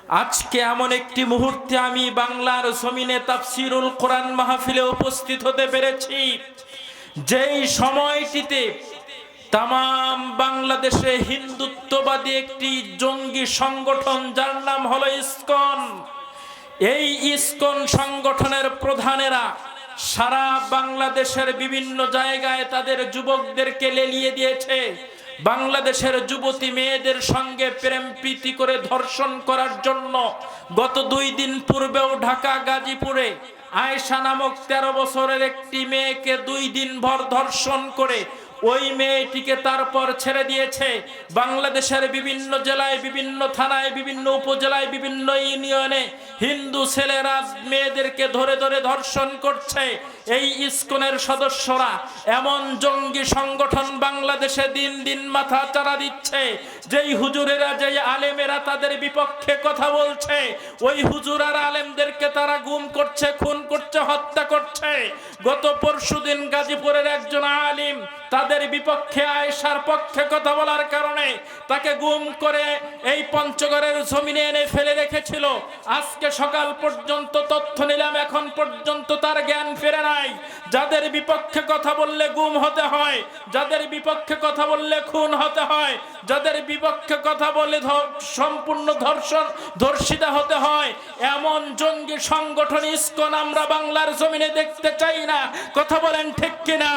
আজকে এমন একটি মুহূর্তে আমি বাংলার জমিনে তাফসিরুল কোরআন মাহফিলে উপস্থিত হতে পেরেছি, যেই সময়টিতে তামাম বাংলাদেশে হিন্দুত্ববাদী একটি জঙ্গি সংগঠন যার নাম হলো ইসকন, এই ইসকন সংগঠনের প্রধানেরা সারা বাংলাদেশের বিভিন্ন জায়গায় তাদের যুবকদেরকে লেলিয়ে দিয়েছে। বাংলাদেশের যুবতী মেয়েদের সঙ্গে প্রেম প্রীতি করে ধর্ষণ করার জন্য গত 2 দিন পূর্বেও ঢাকা গাজীপুরে আয়েশা নামক 13 বছরের একটি মেয়েকে 2 দিন ভর ধর্ষণ করে ওই মেয়েটিকে তারপর ছেড়ে দিয়েছে। বাংলাদেশের বিভিন্ন জেলায়, বিভিন্ন থানায়, বিভিন্ন উপজেলায়, বিভিন্ন ইউনিয়নে হিন্দু ছেলেরা মেয়েদেরকে ধরে ধরে ধর্ষণ করছে। এই ইসকনের সদস্যরা এমন জঙ্গি সংগঠন বাংলাদেশে দিন দিন মাথা চাড়া দিচ্ছে। যেই হুজুরেরা, যেই আলেমেরা তাদের বিপক্ষে কথা বলছে, ওই হুজুর আর আলেমদেরকে তারা গুম করছে, খুন করছে, হত্যা করছে। গত পরশুদিন গাজীপুরের একজন আলিম তাদের বিপক্ষে আয়েশার পক্ষে কথা বলার কারণে তাকে গুম করে এই পঞ্চগড়ের জমিনে এনে ফেলে রেখেছিল। আজকে সকাল পর্যন্ত তথ্য নিলাম, এখন পর্যন্ত তার জ্ঞান ফেরে নাই। যাদের বিপক্ষে কথা বললে গুম হতে হয়, যাদের বিপক্ষে কথা বললে খুন হতে হয়, যাদের বিপক্ষে কথা বলে সম্পূর্ণ ধর্ষিতা হতে হয়, এমন জঙ্গি সংগঠন ইসকন আমরা বাংলার জমিনে দেখতে চাই না। কথা বলেন ঠিক কিনা?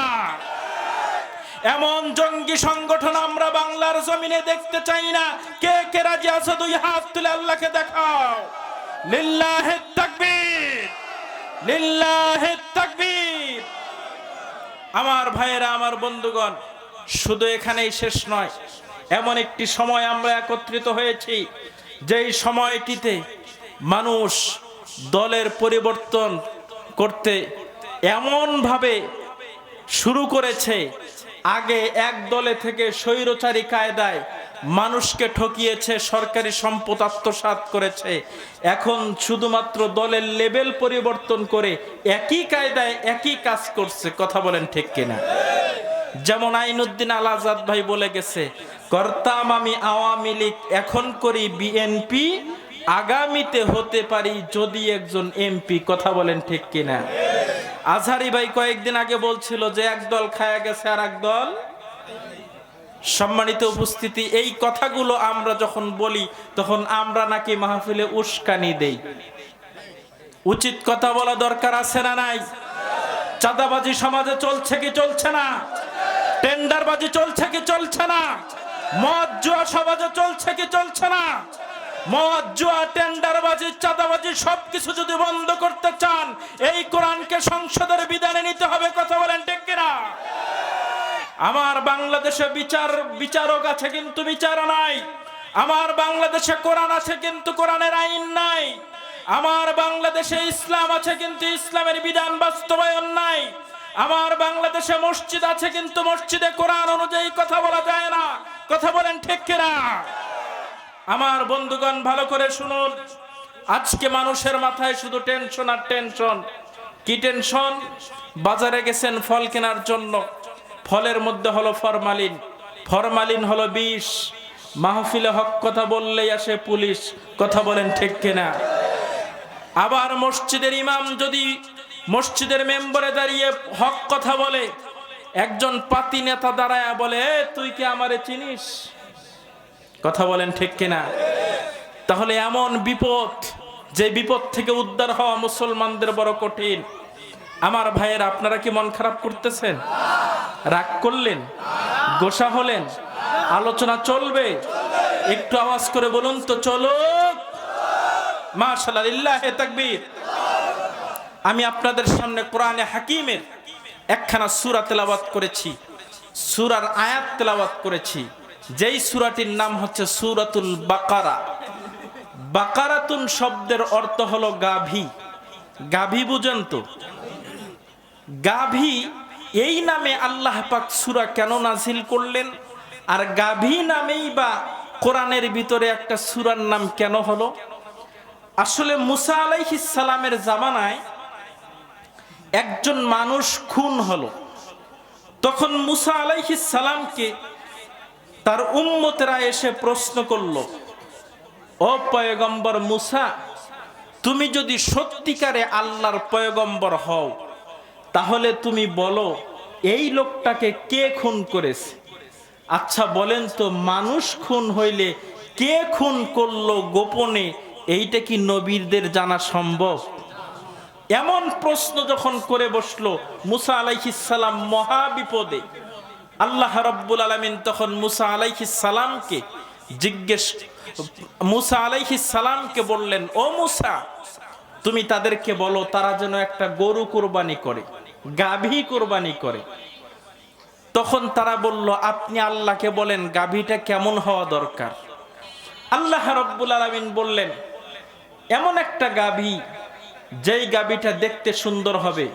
এমন জঙ্গি সংগঠন আমরা বাংলার জমিনে দেখতে চাই না। কে কে রাজি আছো? 2 হাত তুলে আল্লাহকে দেখাও। লিল্লাহি তাকবীর, লিল্লাহি তাকবীর। আমার ভাইয়েরা, আমার বন্ধুগণ, শুধু এখানেই শেষ নয়, এমন একটি সময় আমরা একত্রিত হয়েছি যেই সময়টিতে মানুষ দলের পরিবর্তন করতে এমন ভাবে শুরু করেছে। আগে এক দলে থেকে স্বৈরচারী কায়দায় মানুষকে ঠকিয়েছে, সরকারি সম্পদ আত্মসাৎ করেছে। এখন শুধুমাত্র দলের লেভেল পরিবর্তন করে একই কায়দায় একই কাজ করছে। কথা বলেন ঠিক কিনা? যেমন আইনুদ্দিন আল আজাদ ভাই বলে গেছে, করতাম আমি আওয়ামী লীগ, এখন করি বিএনপি, আগামীতে হতে পারি যদি একজন এমপি। কথা বলেন ঠিক কিনা? আজহারি ভাই কয়েকদিন আগে বলছিল যে এক দল খায়া গেছে আর এক দল। সম্মানিত উপস্থিতি, এই কথাগুলো আমরা যখন বলি তখন আমরা নাকি মাহফিলে উস্কানি দেই। উচিত কথা বলা দরকার আছে না নাই? চাঁদাবাজি সমাজে চলছে কি চলছে না? টেন্ডারবাজি চলছে কি চলছে না? মদ জুয়া সমাজে চলছে কি চলছে না? মদ জুয়া, টেন্ডারবাজি, চাঁদাবাজি সবকিছু যদি বন্ধ করতে চান, এই কোরআনকে সংসদের বিধানে নিতে হবে। কথা বলেন ঠিক কিনা? আমার বাংলাদেশে বিচারক আছে কিন্তু বিচার নাই। আমার বাংলাদেশে কোরআন আছে কিন্তু কোরআনের আইন নাই। আমার বাংলাদেশে ইসলাম আছে কিন্তু ইসলামের বিধান বাস্তবায়ন নাই। আমার বাংলাদেশে মসজিদ আছে কিন্তু মসজিদে কোরআন অনুযায়ী কথা বলা যায় না। কথা বলেন ঠিক কিনা? আমার বন্ধুগণ, ভালো করে শুনুন। আজকে মানুষের মাথায় শুধু টেনশন আর টেনশন। কি টেনশন? বাজারে গেছেন ফল কেনার জন্য, ফলের মধ্যে হলো ফরমালিন, ফরমালিন হলো বিষ। মাহফিলে হক কথা বললেই আসে পুলিশ। কথা বলেন ঠিক কিনা? আবার মসজিদের ইমাম যদি মসজিদের মেম্বারে দাঁড়িয়ে হক কথা বলে, একজন পাতি নেতা দাঁড়ায় বলে, তুই কি আমারে চিনিস? কথা বলেন ঠিক কিনা? তাহলে এমন বিপদ, যে বিপদ থেকে উদ্ধার হওয়া মুসলমানদের বড় কঠিন। আমার ভাইয়েরা, আপনারা কি মন খারাপ করতেছেন? রাগ করলেন? গোসা হলেন? আলোচনা চলবে? একটু আওয়াজ করে বলুন তো, চলো। মাশাআল্লাহ, লিল্লাহি তাকবীর। আমি আপনাদের সামনে কোরআনে হাকিমের একখানা সূরা তেলাওয়াত করেছি, সূরার আয়াত তেলাওয়াত করেছি, যেই সূরাটির নাম হচ্ছে সূরাতুল বাকারা। বাকারাতুন শব্দের অর্থ হলো গাভী। গাভী বুঝেন তো? গাভী, এই নামে আল্লাহ পাক সূরা কেন নাজিল করলেন? আর গাভী নামেই বা কোরআনের ভিতরে একটা সূরার নাম কেন হলো? আসলে মুসা আলাইহিস সালামের জামানায় একজন মানুষ খুন হলো। তখন মুসা আলাইহিস সালামকে তার উম্মতেরা এসে প্রশ্ন করলো ও পয়গম্বর মুসা, তুমি যদি সত্যিকারে আল্লাহর পয়গম্বর হও তাহলে তুমি বলো এই লোকটাকে কে খুন করেছে। আচ্ছা বলেন তো, মানুষ খুন হইলে কে খুন করলো গোপনে, এইটা কি নবীদের জানা সম্ভব? এমন প্রশ্ন যখন করে বসলো মুসা আলাইহিস সালাম মহা বিপদে, আল্লাহ রাব্বুল আলামিন তখন মুসা আলাইহিস সালামকে বললেন, ও মুসা, তুমি তাদেরকে বলো তারা যেন একটা গরু কুরবানি করে, গাভী কুরবানি করে। তখন তারা বলল, আপনি আল্লাহকে বলেন গাভীটা কেমন হওয়া দরকার। আল্লাহ রাব্বুল আলামিন বললেন, এমন একটা গাভী যেই গাভীটা দেখতে সুন্দর হবে।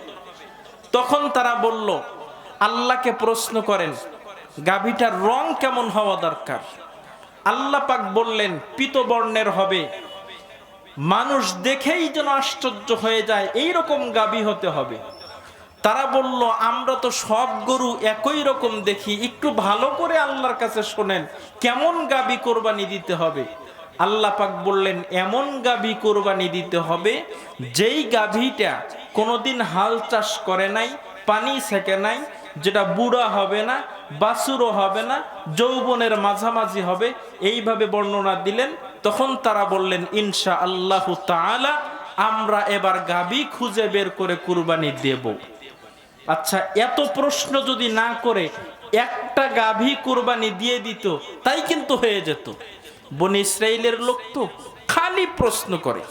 তখন তারা বলল, আল্লাহকে প্রশ্ন করেন গাভীটার রং কেমন হওয়া দরকার। আল্লাহ পাক বললেন পীতবর্ণের হবে, মানুষ দেখেই যেন আশ্চর্য হয়ে যায় এইরকম গাভী হতে হবে। তারা বলল, আমরা তো সব গরু একই রকম দেখি, একটু ভালো করে আল্লাহর কাছে শোনেন কেমন গাভী কোরবানি দিতে হবে। আল্লাহ পাক বললেন, এমন গাভী কোরবানি দিতে হবে যেই গাভীটা কোনোদিন হাল চাষ করে নাই, পানি সেকে নাই, যেটা বুড়া হবে না, বাছুরও হবে না, যৌবনের মাঝামাঝি হবে, এইভাবে বর্ণনা দিলেন। তখন তারা বললেন, ইনশাআল্লাহ তাআলা আমরা এবার গাভী খুঁজে বের করে কুরবানি দেব। আচ্ছা, এত প্রশ্ন যদি না করে একটা গাভী কুরবানি দিয়ে দিত তাই কিন্তু হয়ে যেত। বনি ইসরাইলের লোক তো খালি প্রশ্ন করে।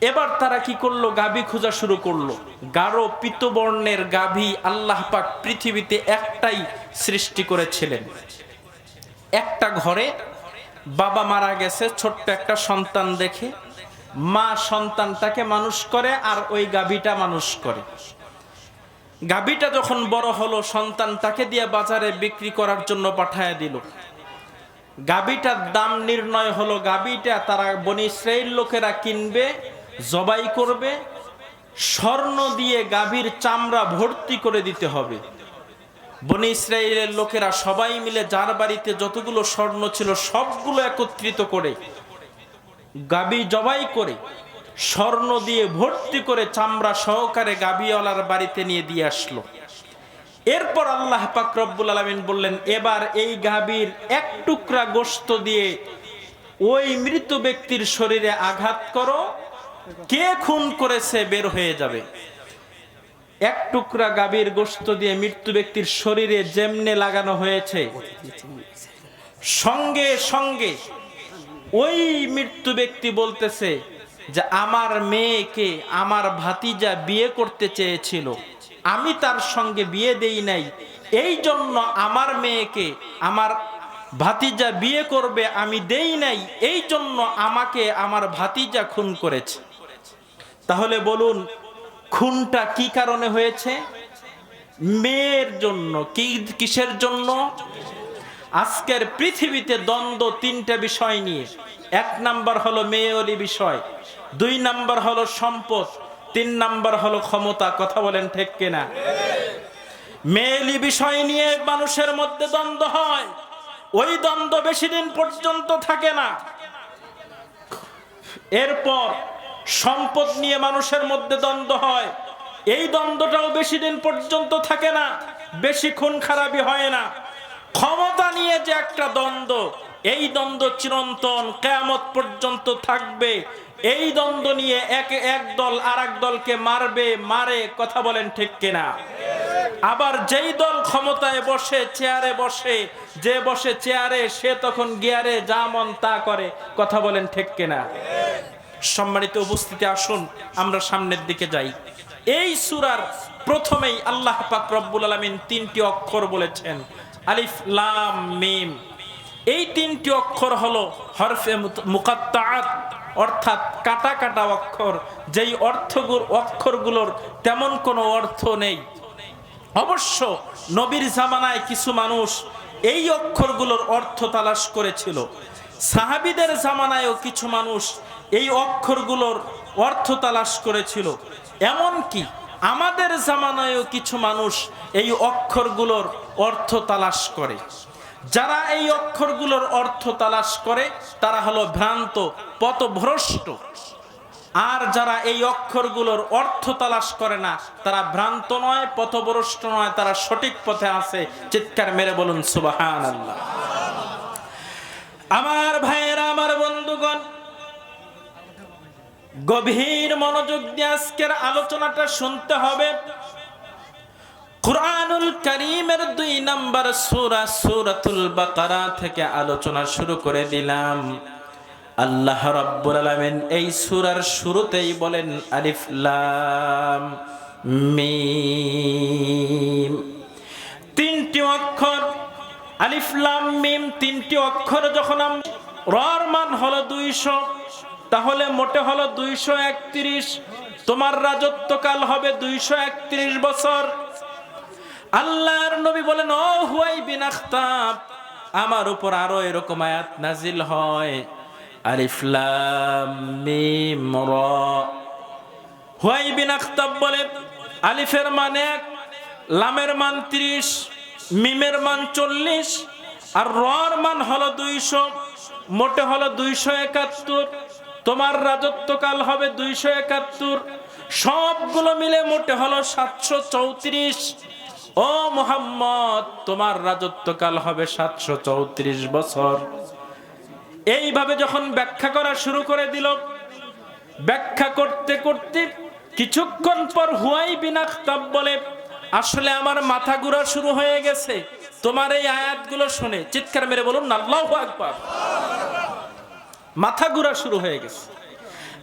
এবার তারা কি করলো, গাভী খোঁজা শুরু করলো। গাঢ় পীতবর্ণের গাভী আল্লাহ পাক পৃথিবীতে একটাই সৃষ্টি করেছিলেন। একটা ঘরে বাবা মারা গেছে, ছোট্ট একটা সন্তান দেখে মা সন্তানটাকে মানুষ করে আর ওই গাভীটা মানুষ করে। গাভীটা যখন বড় হলো, সন্তানটাকে দিয়ে বাজারে বিক্রি করার জন্য পাঠায় দিল। গাভীটার দাম নির্ণয় হলো, গাভীটা তারা বনি ইসরাইল লোকেরা কিনবে, জবাই করবে, স্বর্ণ দিয়ে গাভীর চামড়া ভর্তি করে দিতে হবে। বনি ইসরাইলের লোকেরা সবাই মিলে যার বাড়িতে যতগুলো স্বর্ণ ছিল সবগুলো একত্রিত করে গাভী জবাই করে স্বর্ণ দিয়ে ভর্তি করে চামড়া সহকারে গাভীওয়ালার বাড়িতে নিয়ে দিয়ে আসলো। এরপর আল্লাহ পাক রব্বুল আলামিন বললেন, এবার এই গাভীর এক টুকরা গোশত দিয়ে ওই মৃত ব্যক্তির শরীরে আঘাত করো, কে খুন করেছে বের হয়ে যাবে। এক টুকরা গাভীর গোশত দিয়ে মৃত্যু ব্যক্তির শরীরে যেমনে লাগানো হয়েছে, সঙ্গে সঙ্গে ওই মৃত্যু ব্যক্তি বলতেছে যে আমার মেয়েকে আমার ভাতিজা বিয়ে করতে চেয়েছিল, আমি তার সঙ্গে বিয়ে দেই নাই, এই জন্য আমার মেয়েকে আমার ভাতিজা বিয়ে করবে আমি দেই নাই, এই জন্য আমাকে আমার ভাতিজা খুন করেছে। তাহলে বলুন খুনটা কি কারণে হয়েছে? মেয়ের জন্য। কিসের জন্য? আজকের পৃথিবীতে দ্বন্দ্ব তিনটা বিষয় নিয়ে। এক নাম্বার হলো মেয়েলি বিষয়, দুই নাম্বার হলো সম্পদ, তিন নাম্বার হলো ক্ষমতা। কথা বলেন ঠিক কিনা? মেয়েলি বিষয় নিয়ে মানুষের মধ্যে দ্বন্দ্ব হয়, ওই দ্বন্দ্ব বেশি দিন পর্যন্ত থাকে না। এরপর সম্পদ নিয়ে মানুষের মধ্যে দ্বন্দ্ব হয়, এই দ্বন্দ্বটাও বেশি দিন পর্যন্ত থাকে না, বেশি খুন খারাপি হয় না। ক্ষমতা নিয়ে যে একটা দ্বন্দ্ব, এই দ্বন্দ্ব চিরন্তন কিয়ামত পর্যন্ত থাকবে। এই দ্বন্দ্ব নিয়ে এক দল আরেক দলকে মারে। কথা বলেন ঠিক কিনা? আবার যেই দল ক্ষমতায় বসে, চেয়ারে বসে, যে বসে চেয়ারে সে তখন গিয়ারে যা মন তা করে। কথা বলেন ঠিক কিনা? সম্মানিত উপস্থিতি, আসুন আমরা সামনের দিকে যাই। এই সূরার প্রথমেই আল্লাহ পাক রব্বুল আলামিন তিনটি অক্ষর বলেছেন, আলিফ লাম মিম। এই তিনটি অক্ষর হলো হরফে মুকাত্তাআত, অর্থাৎ কাটা কাটা অক্ষর, যেই অক্ষরগুলোর তেমন কোনো অর্থ নেই। অবশ্য নবীর জামানায় কিছু মানুষ এই অক্ষরগুলোর অর্থ তালাশ করেছিল, সাহাবীদের জামানায়ও কিছু মানুষ এই অক্ষরগুলোর অর্থ তালাশ করেছিল, এমনকি আমাদের জামানায়ও কিছু মানুষ এই অক্ষরগুলোর অর্থ তালাশ করে। যারা এই অক্ষরগুলোর অর্থ তালাশ করে তারা হলো ভ্রান্ত, পথভ্রষ্ট। আর যারা এই অক্ষরগুলোর অর্থ তালাশ করে না তারা ভ্রান্ত নয়, পথভ্রষ্ট নয়, তারা সঠিক পথে আছে। চিৎকার মেরে বলুন সুবহানাল্লাহ। আমার ভাইয়েরা, আমার বন্ধুগণ, গভীর মনোযোগ দিয়ে আজকের আলোচনাটা শুনতে হবে। কুরআনুল কারীমের 2 নম্বর সূরা সূরাতুল বাকারা থেকে আলোচনা শুরু করে দিলাম। আল্লাহ রাব্বুল আলামিন এই সূরার শুরুতেই বলেন আলিফ লাম মিম। 3টি অক্ষর আলিফ লাম মিম, 3টি অক্ষর যখন রর মান হলো 200, তাহলে মোটে হলো 231। তোমার রাজত্বকাল হবে 231 বছর। আল্লাহর নবী বলেন, ও হুয়াই বিন আখতাব, আমার উপর আরো এরকম আয়াত নাজিল হয়, আলিফ লাম মিম রা। হুয়াই বিন আখতাব বলে, আলিফের মান 1, লামের মান 30, মিমের মান 40, আর রর মান হলো 200, মোটে হলো 271। তোমার রাজত্বকাল হবে 271, সবগুলো মিলে মোটে হলো 734। ও মুহাম্মদ, তোমার রাজত্বকাল হবে 734 বছর। এইভাবে যখন ব্যাখ্যা করা শুরু করে দিল, ব্যাখ্যা করতে করতে কিছুক্ষণ পর হুয়াই বিন আখতাব বলে, আসলে আমার মাথা ঘোরা শুরু হয়ে গেছে তোমার এই আয়াতগুলো শুনে। চিৎকার মেরে বলুন আল্লাহু আকবার। মাথা ঘোরা শুরু হয়ে গেছে।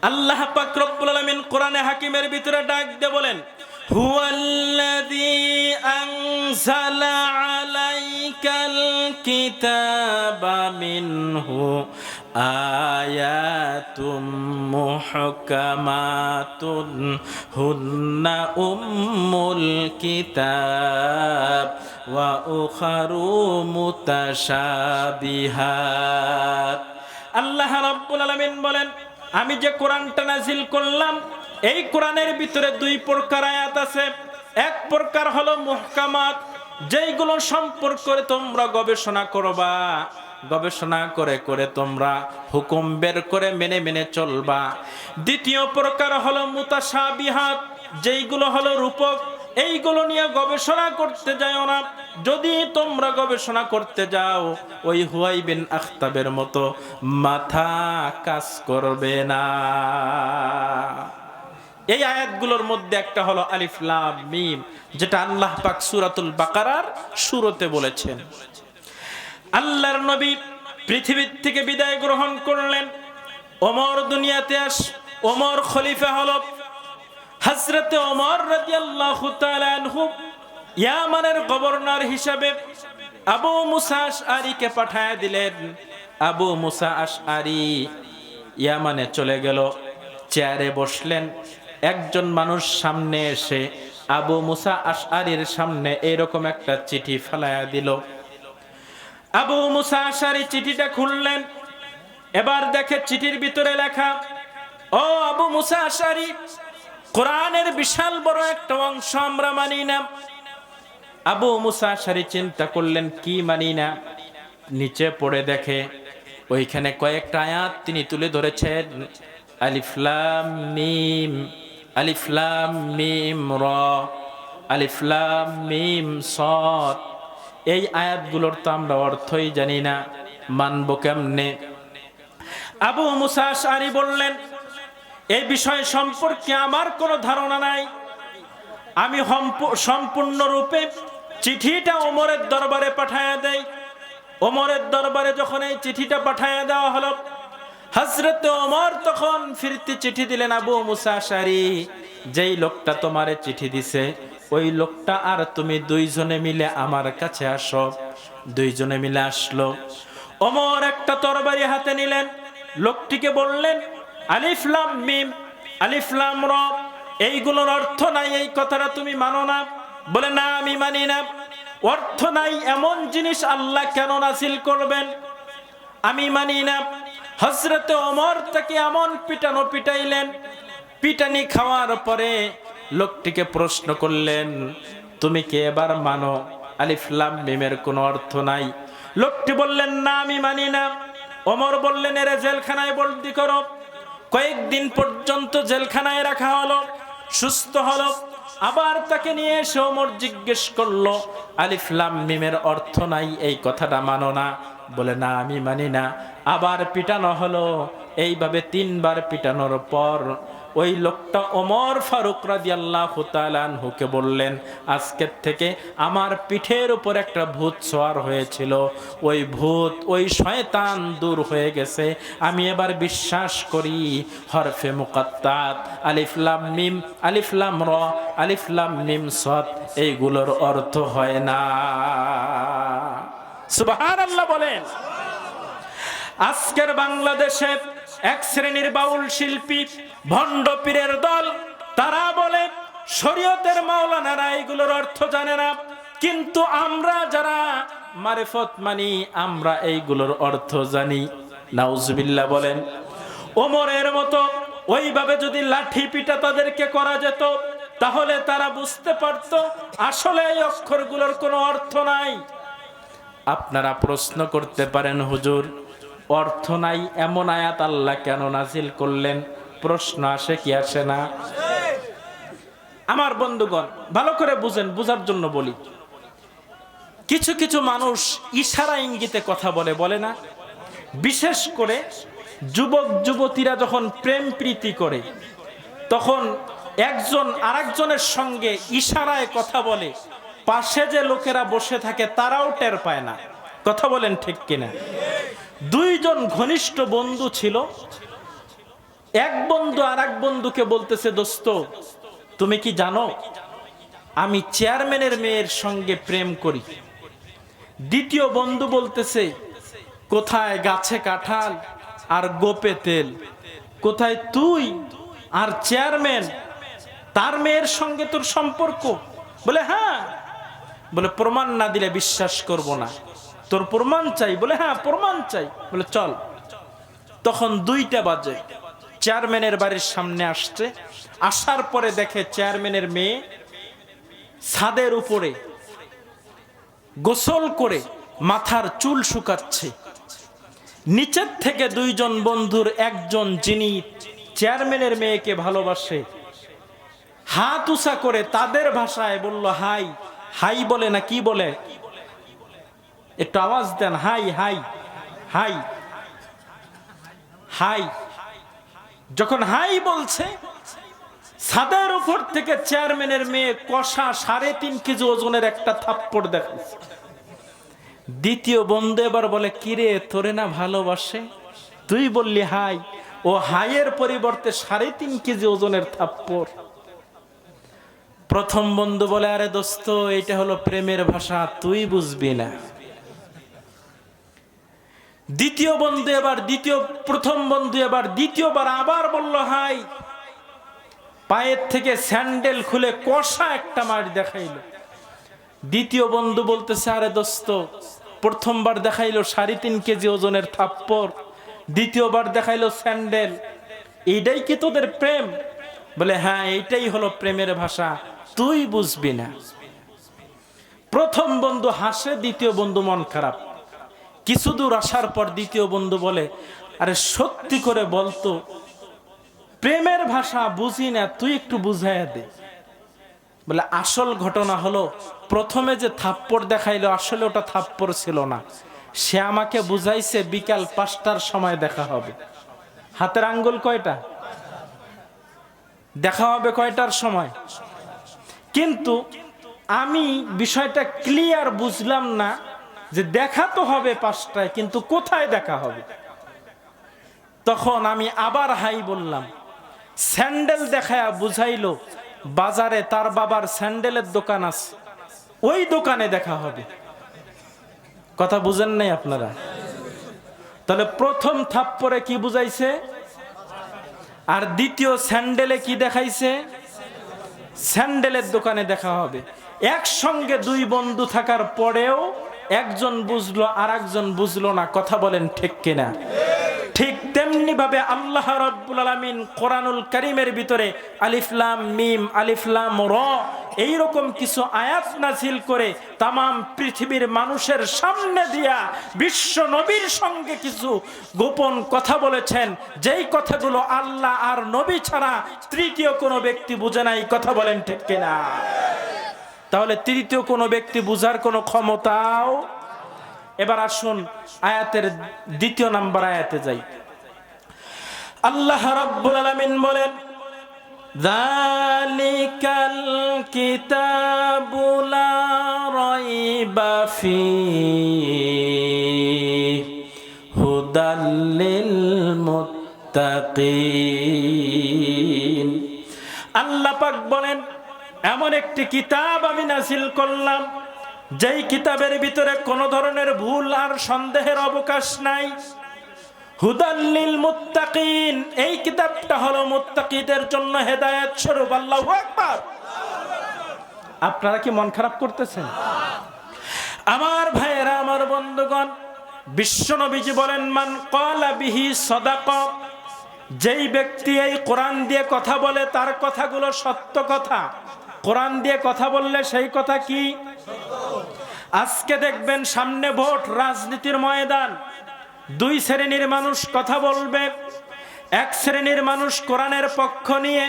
আল্লাহ পাক রব্বুল আলামিন কোরআনে হাকিমের ভিতরে ডাক দিয়ে বলেন, হুয়াল্লাযী আনজালা আলাইকাল কিতাবা মিনহু আয়াতুম মুহকামাতুন হুন্না উম্মুল কিতাব ওয়া উখারু মুতাশাবিহাত। আল্লাহ রাব্বুল আলামিন বলেন, আমি যে কোরআনটা নাজিল করলাম, এই কোরআনের ভিতরে 2 প্রকার আয়াত আছে। এক প্রকার হলো মুহকামাত, যেইগুলো সম্পর্কে তোমরা গবেষণা করবা, গবেষণা করে করে তোমরা হুকুম বের করে মেনে মেনে চলবা। দ্বিতীয় প্রকার হলো মুতাশাবিহাত, যেইগুলো হলো রূপক, এইগুলো নিয়ে গবেষণা করতে যাও না। যদি তোমরা গবেষণা করতে যাও, ওই হুয়াই বিন আখতাবের মতো মাথা কাজ করবে না। এই আয়াতগুলোর মধ্যে একটা হলো আলিফ লাম মিম, যেটা আল্লাহ পাক সূরাতুল বাকারার শুরুতে বলেছেন। আল্লাহর নবী পৃথিবীর থেকে বিদায় গ্রহণ করলেন। ওমর দুনিয়াতে ওমর খলিফা হলো। হযরতে ওমর রাদিয়াল্লাহু তাআলা আনহু ইয়ামানের গভর্নর হিসাবে আবু মুসা আশআরীকে পাঠায় দিলেন। আবু মুসা আশআরী ইয়ামানে চলে গেল, চেয়ারে বসলেন। একজন মানুষ সামনে এসে আবু মুসা আশআরীর সামনে এরকম একটা চিঠি ফেলায়া দিল। আবু মুসা আশআরী চিঠিটা খুললেন। এবার দেখে চিঠির ভিতরে লেখা, ও আবু মুসা আশআরী, কোরআনের বিশাল বড় একটা অংশ আমরা মানি না। আবু মুসা আশআরী চিন্তা করলেন, কি মানি না? নিচে পড়ে দেখে ওইখানে কয়েকটা আয়াত তিনি তুলে ধরেছেন, আলিফ লাম মিম, আলিফ লাম মিম রা, আলিফ লাম মিম সাদ। এই আয়াতগুলোর তো আমরা অর্থই জানি না, মানব কেমনে? আবু মুসা আশআরী বললেন, এই বিষয় সম্পর্কে আমার কোনো ধারণা নাই। আমি সম্পূর্ণরূপে চিঠিটা ওমরের দরবারে পাঠায়া দেই। ওমরের দরবারে যখন এই চিঠিটা পাঠায়া দেওয়া হলো, হযরতে ওমর তখন ফিরতি চিঠি দিলেন, আবু মুসা আশআরী, যেই লোকটা তোমারে চিঠি দিছে, ওই লোকটা আর তুমি 2 জনে মিলে আমার কাছে আসো। 2 জনে মিলে আসলো। ওমর একটা তরবারি হাতে নিলেন, লোকটিকে বললেন, আলিফ লাম মিম, আলিফ লাম রা, এইগুলোর অর্থ নাই, এই কথাটা তুমি মানো না? বলে, না, আমি মানি না। অর্থ নাই এমন জিনিস আল্লাহ কেন নাযিল করবেন? আমি মানি না। হযরতে ওমর তাকে এমন পিটানো পিটাইলেন। পিটানি খাওয়ার পরে লোকটিকে প্রশ্ন করলেন, তুমি কি এবার মানো আলিফ লাম মিমের কোনো অর্থ নাই? লোকটি বললেন, না আমি মানি না। ওমর বললেন, এরে জেলখানায় বন্দী করো। কয়েকদিন পর্যন্ত জেলখানায় রাখা হলো, সুস্থ হলো। আবার তাকে নিয়ে এসে ওমর জিজ্ঞেস করলো, আলিফ লাম মিমের অর্থ নাই, এই কথাটা মানো না? বলে, না আমি মানি না। আবার পিটানো হলো। এইভাবে 3 বার পিটানোর পর ওই লোকটা ওমর ফারুক রাদিয়াল্লাহু তাআলা আনহুকে বললেন, আজকের থেকে আমার পিঠের উপর একটা ভূত সওয়ার হয়েছিল, ওই ভূত, ওই শয়তান দূর হয়ে গেছে। আমি এবার বিশ্বাস করি হরফে মুকাত্তাত আলিফ লাম মিম, আলিফ লাম র, আলিফ লাম মিম সাদ, এইগুলোর অর্থ হয় না। সুবহানাল্লাহ বলেন। আজকের বাংলাদেশে এক শ্রেণীর বাউল শিল্পী, ভণ্ড পীরের দল, তারা বলে শরীয়তের মাওলানারা এগুলোর অর্থ জানে না, কিন্তু আমরা যারা মারিফত মানি আমরা এইগুলোর অর্থ জানি। নাউজুবিল্লাহ বলেন। ওমরের মতো ওইভাবে যদি লাঠি পিটা তাদেরকে করা যেত, তাহলে তারা বুঝতে পারত আসলে এই অক্ষরগুলোর কোনো অর্থ নাই। আপনারা প্রশ্ন করতে পারেন, হুজুর অর্থ নাই এমন আয়াত আল্লাহ কেন নাজিল করলেন? প্রশ্ন আসে কি আসে না? আমার বন্ধুগণ ভালো করে বুঝেন, বুঝার জন্য বলি। কিছু কিছু মানুষ ইশারা ইঙ্গিতে কথা বলে, বলে না? বিশেষ করে যুবক যুবতীরা যখন প্রেম প্রীতি করে, তখন একজন আরেকজনের সঙ্গে ইশারায় কথা বলে, পাশে যে লোকেরা বসে থাকে তারাও টের পায় না। কথা বলেন ঠিক কিনা? 2 জন ঘনিষ্ঠ বন্ধু ছিল। এক বন্ধু আর এক বন্ধুকে বলতেছে, দোস্ত তুমি কি জানো আমি চেয়ারম্যানের মেয়ের সঙ্গে প্রেম করি? দ্বিতীয় বন্ধু বলতেছে, কোথায় গাছে কাঁঠাল আর গোপে তেল, কোথায় তুই আর চেয়ারম্যান, তার মেয়ের সঙ্গে তোর সম্পর্ক? বলে হ্যাঁ। বলে প্রমাণ না দিলে বিশ্বাস করব না, তোর প্রমাণ চাই। বলে হ্যাঁ প্রমাণ চাই। বলে চল। তখন 2টা বাজে, চেয়ারম্যানের বাড়ির সামনে আসছে। আসার পরে দেখে চেয়ারম্যানের মেয়ে ছাদের উপরে গোসল করে মাথার চুল শুকাচ্ছে। নিচের থেকে 2 জন বন্ধুর একজন, যিনি চেয়ারম্যানের মেয়েকে ভালোবাসে, হাত উঁচা করে তাদের ভাষায় বলল, হাই। হাই বলে না কি বলে? একটু আওয়াজ দেন, হাই হাই হাই হাই। যখন হাই বলছে, ছাদের উপর থেকে চেয়ারম্যানের মেয়ে কষা 3.5 কেজি ওজনের একটা থাপ্পড় দেখাচ্ছে। দ্বিতীয় বন্ধু এবার বলে, কিরে তোরে না ভালোবাসে, তুই বললি হাই, ও হাইয়ের পরিবর্তে 3.5 কেজি ওজনের থাপ্পড়। প্রথম বন্ধু বলে, আরে দোস্ত এটা হলো প্রেমের ভাষা, তুই বুঝবি না। দ্বিতীয় বন্ধু এবার প্রথম বন্ধু এবার দ্বিতীয়বার আবার বলল হাই। পায়ের থেকে স্যান্ডেল খুলে কষা একটা মার দেখাইলো। দ্বিতীয় বন্ধু বলতেছে, আরে দোস্ত প্রথমবার দেখাইলো 3.5 কেজি ওজনের থাপ্পড়, দ্বিতীয়বার দেখাইলো স্যান্ডেল, এইটাই কি তোদের প্রেম? বলে হ্যাঁ এইটাই হলো প্রেমের ভাষা, তুই বুঝবি না। প্রথম বন্ধু হাসে, দ্বিতীয় বন্ধু মন খারাপ। কিছু দূর আসার পর দ্বিতীয় বন্ধু বলে, আরে সত্যি করে বলতো প্রেমের ভাষা বুঝি না, তুই একটু বুঝাইয়া দে। বলে আসল ঘটনা হলো, প্রথমে যে থাপ্পড় দেখাইলো আসলে ওটা থাপ্পড় ছিল না, সে আমাকে বুঝাইছে বিকাল 5টার সময় দেখা হবে। হাতের আঙ্গুল কয়টা? দেখা হবে কয়টার সময়? কিন্তু আমি বিষয়টা ক্লিয়ার বুঝলাম না যে দেখা তো হবে 5টায়, কিন্তু কোথায় দেখা হবে? তখন আমি আবার হাই বললাম। স্যান্ডেল দেখায়া বুঝাইলো বাজারে তার বাবার স্যান্ডেলের দোকান আছে, ওই দোকানে দেখা হবে। কথা বুঝেন নাই আপনারা? তাহলে প্রথম থাপ্পড়ে কি বুঝাইছে, আর দ্বিতীয় স্যান্ডেলে কি দেখাইছে? স্যান্ডেলের দোকানে দেখা হবে। একসঙ্গে 2 বন্ধু থাকার পরেও একজন বুঝলো আর একজন বুঝলো না। কথা বলেন ঠিক কিনা? ঠিক তেমনি ভাবে আল্লাহ রাব্বুল আলামিন কোরআনুল কারীমের ভিতরে আলিফ লাম মিম আলিফ লাম র এইরকম কিছু আয়াত নাযিল করে তামাম পৃথিবীর মানুষের সামনে দিয়া বিশ্ব নবীর সঙ্গে কিছু গোপন কথা বলেছেন, যেই কথাগুলো আল্লাহ আর নবী ছাড়া তৃতীয় কোনো ব্যক্তি বুঝে নাই। কথা বলেন ঠিক কিনা? তাহলে তৃতীয় কোনো ব্যক্তি বুঝার কোনো ক্ষমতাও। এবার আসুন আয়াতের দ্বিতীয় নাম্বার আয়াতে যাই। আল্লাহ রাব্বুল আলামিন বলেন, যালিকাল কিতাবু লা রাইবা ফীহি হুদাল লিল মুত্তাকিন। আল্লাহ পাক বলেন, এমন একটি কিতাব আমি নাযিল করলাম যেই কিতাবের ভিতরে কোনো ধরনের ভুল আর সন্দেহের অবকাশ নাই। হুদাল লিল মুত্তাকিন, এই কিতাবটা হলো মুত্তাকিদের জন্য হেদায়েত স্বরূপ। আল্লাহু আকবার। আপনারা কি মন খারাপ করতেছেন? আমার ভাইয়েরা, আমার বন্ধুগণ, বিশ্বনবীজি বলেন, মান ক্বালা বিহি সাদাকা, যেই ব্যক্তি এই কোরআন দিয়ে কথা বলে তার কথাগুলো সত্য কথা। কোরআন দিয়ে কথা বললে সেই কথা কি? আজকে দেখবেন সামনে ভোট, রাজনীতির ময়দান, দুই শ্রেণীর মানুষ কথা বলবে। এক শ্রেণীর মানুষ কোরআনের পক্ষ নিয়ে,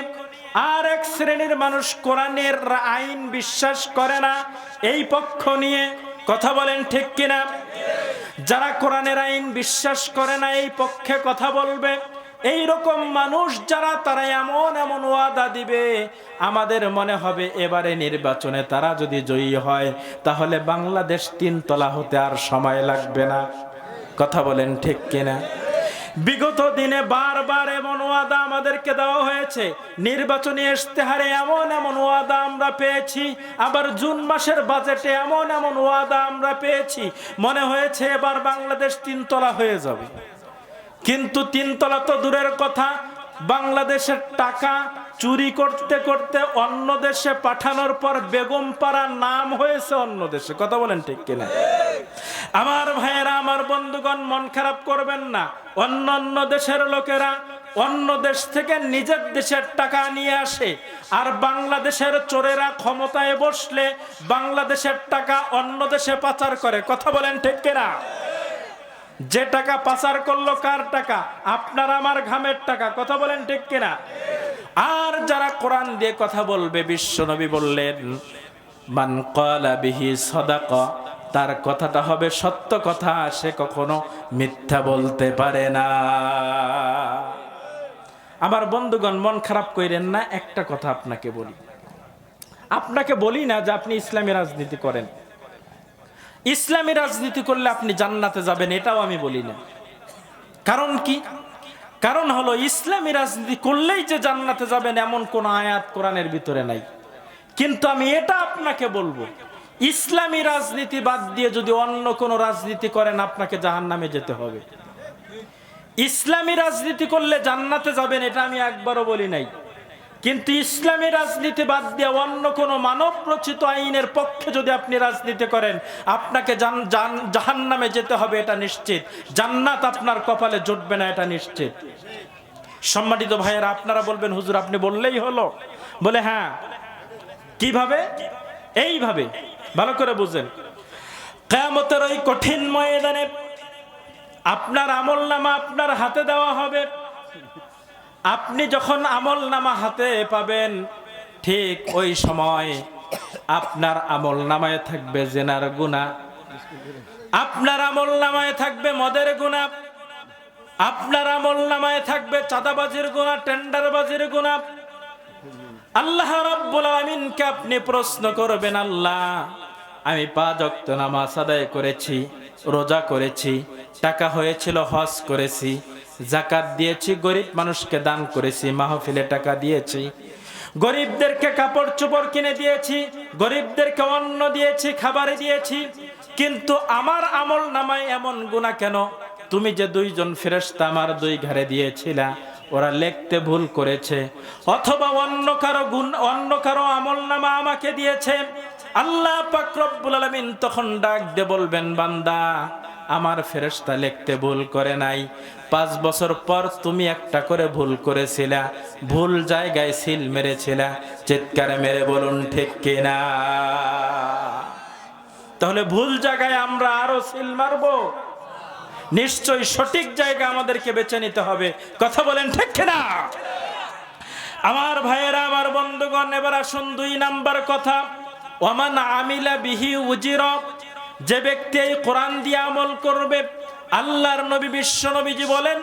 আর এক শ্রেণীর মানুষ কোরআনের আইন বিশ্বাস করে না, এই পক্ষ নিয়ে। কথা বলেন ঠিক কিনা? যারা কোরআনের আইন বিশ্বাস করে না এই পক্ষে কথা বলবে। এই রকম মানুষ যারা, তারা এমন এমন ওয়াদা দিবে, আমাদের মনে হবে এবারে নির্বাচনে তারা যদি জয়ী হয় তাহলে বাংলাদেশ 3 তলা হতে আর সময় লাগবে না। কথা বলেন ঠিক কিনা? বিগত দিনে বারবার এমন ওয়াদা আমাদেরকে দেওয়া হয়েছে। নির্বাচনী ইশতেহারে এমন এমন ওয়াদা আমরা পেয়েছি, আবার জুন মাসের বাজেটে এমন এমন ওয়াদা আমরা পেয়েছি, মনে হয়েছে এবার বাংলাদেশ 3 তলা হয়ে যাবে। কিন্তু 3 তলা তো দূরের কথা, বাংলাদেশের টাকা চুরি করতে করতে অন্য দেশে পাঠানোর পর বেগমপাড়ার নাম হয়েছে অন্য দেশে। কথা বলেন ঠিক কিনা? আমার ভাইয়েরা, আমার বন্ধুগণ, মন খারাপ করবেন না। অন্য দেশের লোকেরা অন্য দেশ থেকে নিজের দেশের টাকা নিয়ে আসে, আর বাংলাদেশের চোরেরা ক্ষমতায় বসলে বাংলাদেশের টাকা অন্য দেশে পাচার করে। কথা বলেন ঠিক কিনা? যে টাকা পাচার করলো কার টাকা? আপনার আমার ঘামের টাকা। কথা বলেন ঠিক কিনা? আর যারা কোরআন দিয়ে কথা বলবে, বিশ্বনবী বললেন, মান ক্বালা বিহি সাদাকা, তার কথাটা হবে সত্য কথা, সে কখনো মিথ্যা বলতে পারে না। আমার বন্ধুগণ, মন খারাপ কইরেন না। একটা কথা আপনাকে বলি না যে আপনি ইসলামী রাজনীতি করেন, ইসলামী রাজনীতি করলে আপনি জান্নাতে যাবেন, এটাও আমি বলি না। কারণ কি? কারণ হলো ইসলামী রাজনীতি করলেই যে জান্নাতে যাবেন এমন কোন আয়াত কোরআনের ভিতরে নাই। কিন্তু আমি এটা আপনাকে বলবো, ইসলামী রাজনীতি বাদ দিয়ে যদি অন্য কোন রাজনীতি করেন আপনাকে জাহান্নামে যেতে হবে। ইসলামী রাজনীতি করলে জান্নাতে যাবেন এটা আমি একবারও বলি নাই, কিন্তু ইসলামী রাজনীতি বাদ দিয়ে অন্য কোন মানব রচিত আইনের পক্ষে যদি আপনি রাজনীতি করেন আপনাকে জাহান্নামে যেতে হবে, এটা নিশ্চিত। জান্নাত আপনার কপালে জুটবে না, এটা নিশ্চিত। সম্মানিত ভাইয়েরা, আপনারা বলবেন, হুজুর আপনি বললেই হলো। বলে হ্যাঁ, কিভাবে? এইভাবে, ভালো করে বুঝেন। কিয়ামতের ওই কঠিন ময়দানে আপনার আমলনামা আপনার হাতে দেওয়া হবে। আপনি যখন আমলনামা হাতে পাবেন, ঠিক ওই সময় আপনার আমলনামায় থাকবে জেনার গুনাহ, আপনার আমলনামায় থাকবে মদের গুনাহ, আপনার আমলনামায় থাকবে চাঁদাবাজির গুনাহ, টেন্ডারবাজির গুনাহ। আল্লাহ রাব্বুল আলামিনকে আপনি প্রশ্ন করবেন, আল্লাহ আমি 5 ওয়াক্ত নামাজ আদায় করেছি, রোজা করেছি, টাকা হয়েছিল হজ করেছি, যাকাত দিয়েছি, গরিব মানুষকে দান করেছি, মাহফিলে টাকা দিয়েছি, গরিবদেরকে কাপড় চোপড় কিনে দিয়েছি, গরিবদেরকে অন্ন দিয়েছি, খাবার দিয়েছি, কিন্তু আমার আমল নামায় এমন গুনাহ কেন? তুমি যে 2 জন ফেরেশতা আমার 2 ঘাড়ে দিয়েছিলা, ওরা লিখতে ভুল করেছে, অথবা অন্য কারো আমল নামা আমাকে দিয়েছে। আল্লাহ পাক রব্বুল আলামিন তখন ডাক দিয়ে বলবেন, বান্দা আমার ফেরেশতা লিখতে ভুল করে নাই। 5 বছর পর তুমি একটা করে ভুল করেছিলা, ভুল জায়গায় সিল মেরেছিলা। চিৎকার মেরে বলুন ঠিক কিনা? তাহলে ভুল জায়গায় আমরা আরো সিল মারবো? নিশ্চয়ই সঠিক জায়গা আমাদেরকে বেছে নিতে হবে। কথা বলেন ঠিক কিনা? আমার ভাইয়েরা, আমার বন্ধুগণ, এবার আসুন 2 নাম্বার কথা। ওমান আমিলা বিহি উজিরা, যে ব্যক্তি এই কোরআন দিয়ে আমল করবে, আল্লাহর নবী বিশ্ব নবীজি বলেন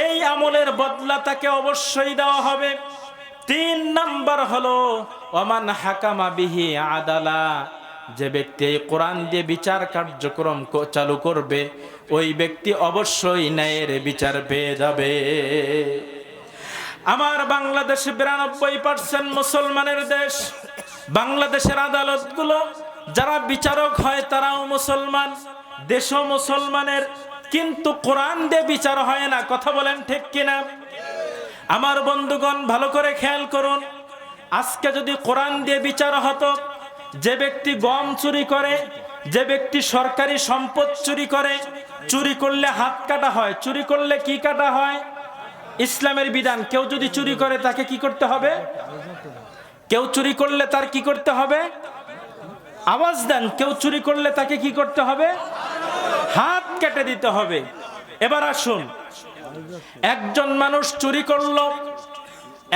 এই আমলের বদলা তাকে অবশ্যই দেওয়া হবে। 3 নাম্বার হলো ওমান হাকামা বিহি আদালা, যে ব্যক্তি এই কোরআন দিয়ে বিচার কার্যক্রম চালু করবে, ওই ব্যক্তি অবশ্যই ন্যায়ের বিচার পেয়ে যাবে। আমার বাংলাদেশে 92% মুসলমানের দেশ। বাংলাদেশের আদালতগুলো যারা বিচারক হয় তারাও মুসলমান, দেশও মুসলমানের, কিন্তু কোরআন দিয়ে বিচার হয় না। কথা বলেন ঠিক কিনা? আমার বন্ধুগণ ভালো করে খেয়াল করুন, আজকে যদি কোরআন দিয়ে বিচার হতো, যে ব্যক্তি গম চুরি করে, যে ব্যক্তি সরকারি সম্পদ চুরি করে, চুরি করলে হাত কাটা হয়, চুরি করলে কি কাটা হয়? ইসলামের বিধান। কেউ যদি চুরি করে তাকে কি করতে হবে? কেউ চুরি করলে তার কি করতে হবে? আওয়াজ দেন। কেউ চুরি করলে তাকে কি করতে হবে? হাত কেটে দিতে হবে। এবার আসুন, একজন মানুষ চুরি করলো,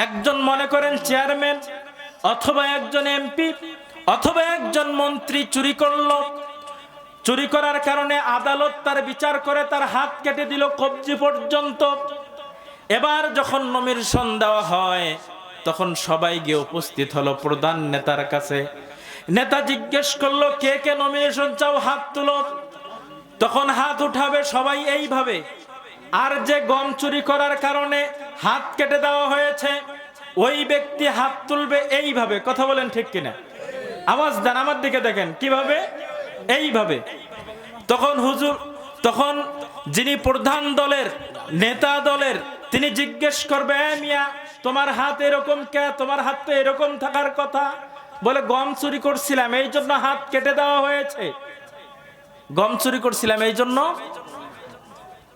একজন মনে করেন চেয়ারম্যান অথবা একজন এমপি অথবা একজন মন্ত্রী চুরি করলো। চুরি করার কারণে আদালত তার বিচার করে তার হাত কেটে দিল কবজি পর্যন্ত। এবার যখন নমিনেশন দেওয়া হয়, তখন সবাই গিয়ে উপস্থিত হলো প্রধান নেতার কাছে। নেতা জিজ্ঞেস করলো কে কে নমিনেশন চাও, হাত তুলো। তখন হাত উঠাবে সবাই এইভাবে, আর যে গম চুরি করার কারণে হাত কেটে দেওয়া হয়েছে ওই ব্যক্তি হাত তুলবে এইভাবে। কথা বলেন ঠিক কিনা? আওয়াজ দেন, আমার দিকে দেখেন কিভাবে, এইভাবে। তখন যিনি প্রধান দলের নেতা দলের, তিনি জিজ্ঞেস করবে মিয়া তোমার হাত এরকম কে? তোমার হাত তো এরকম থাকার কথা। বলে গম চুরি করছিলাম এই জন্য হাত কেটে দেওয়া হয়েছে, গম চুরি করছিলাম এই জন্য।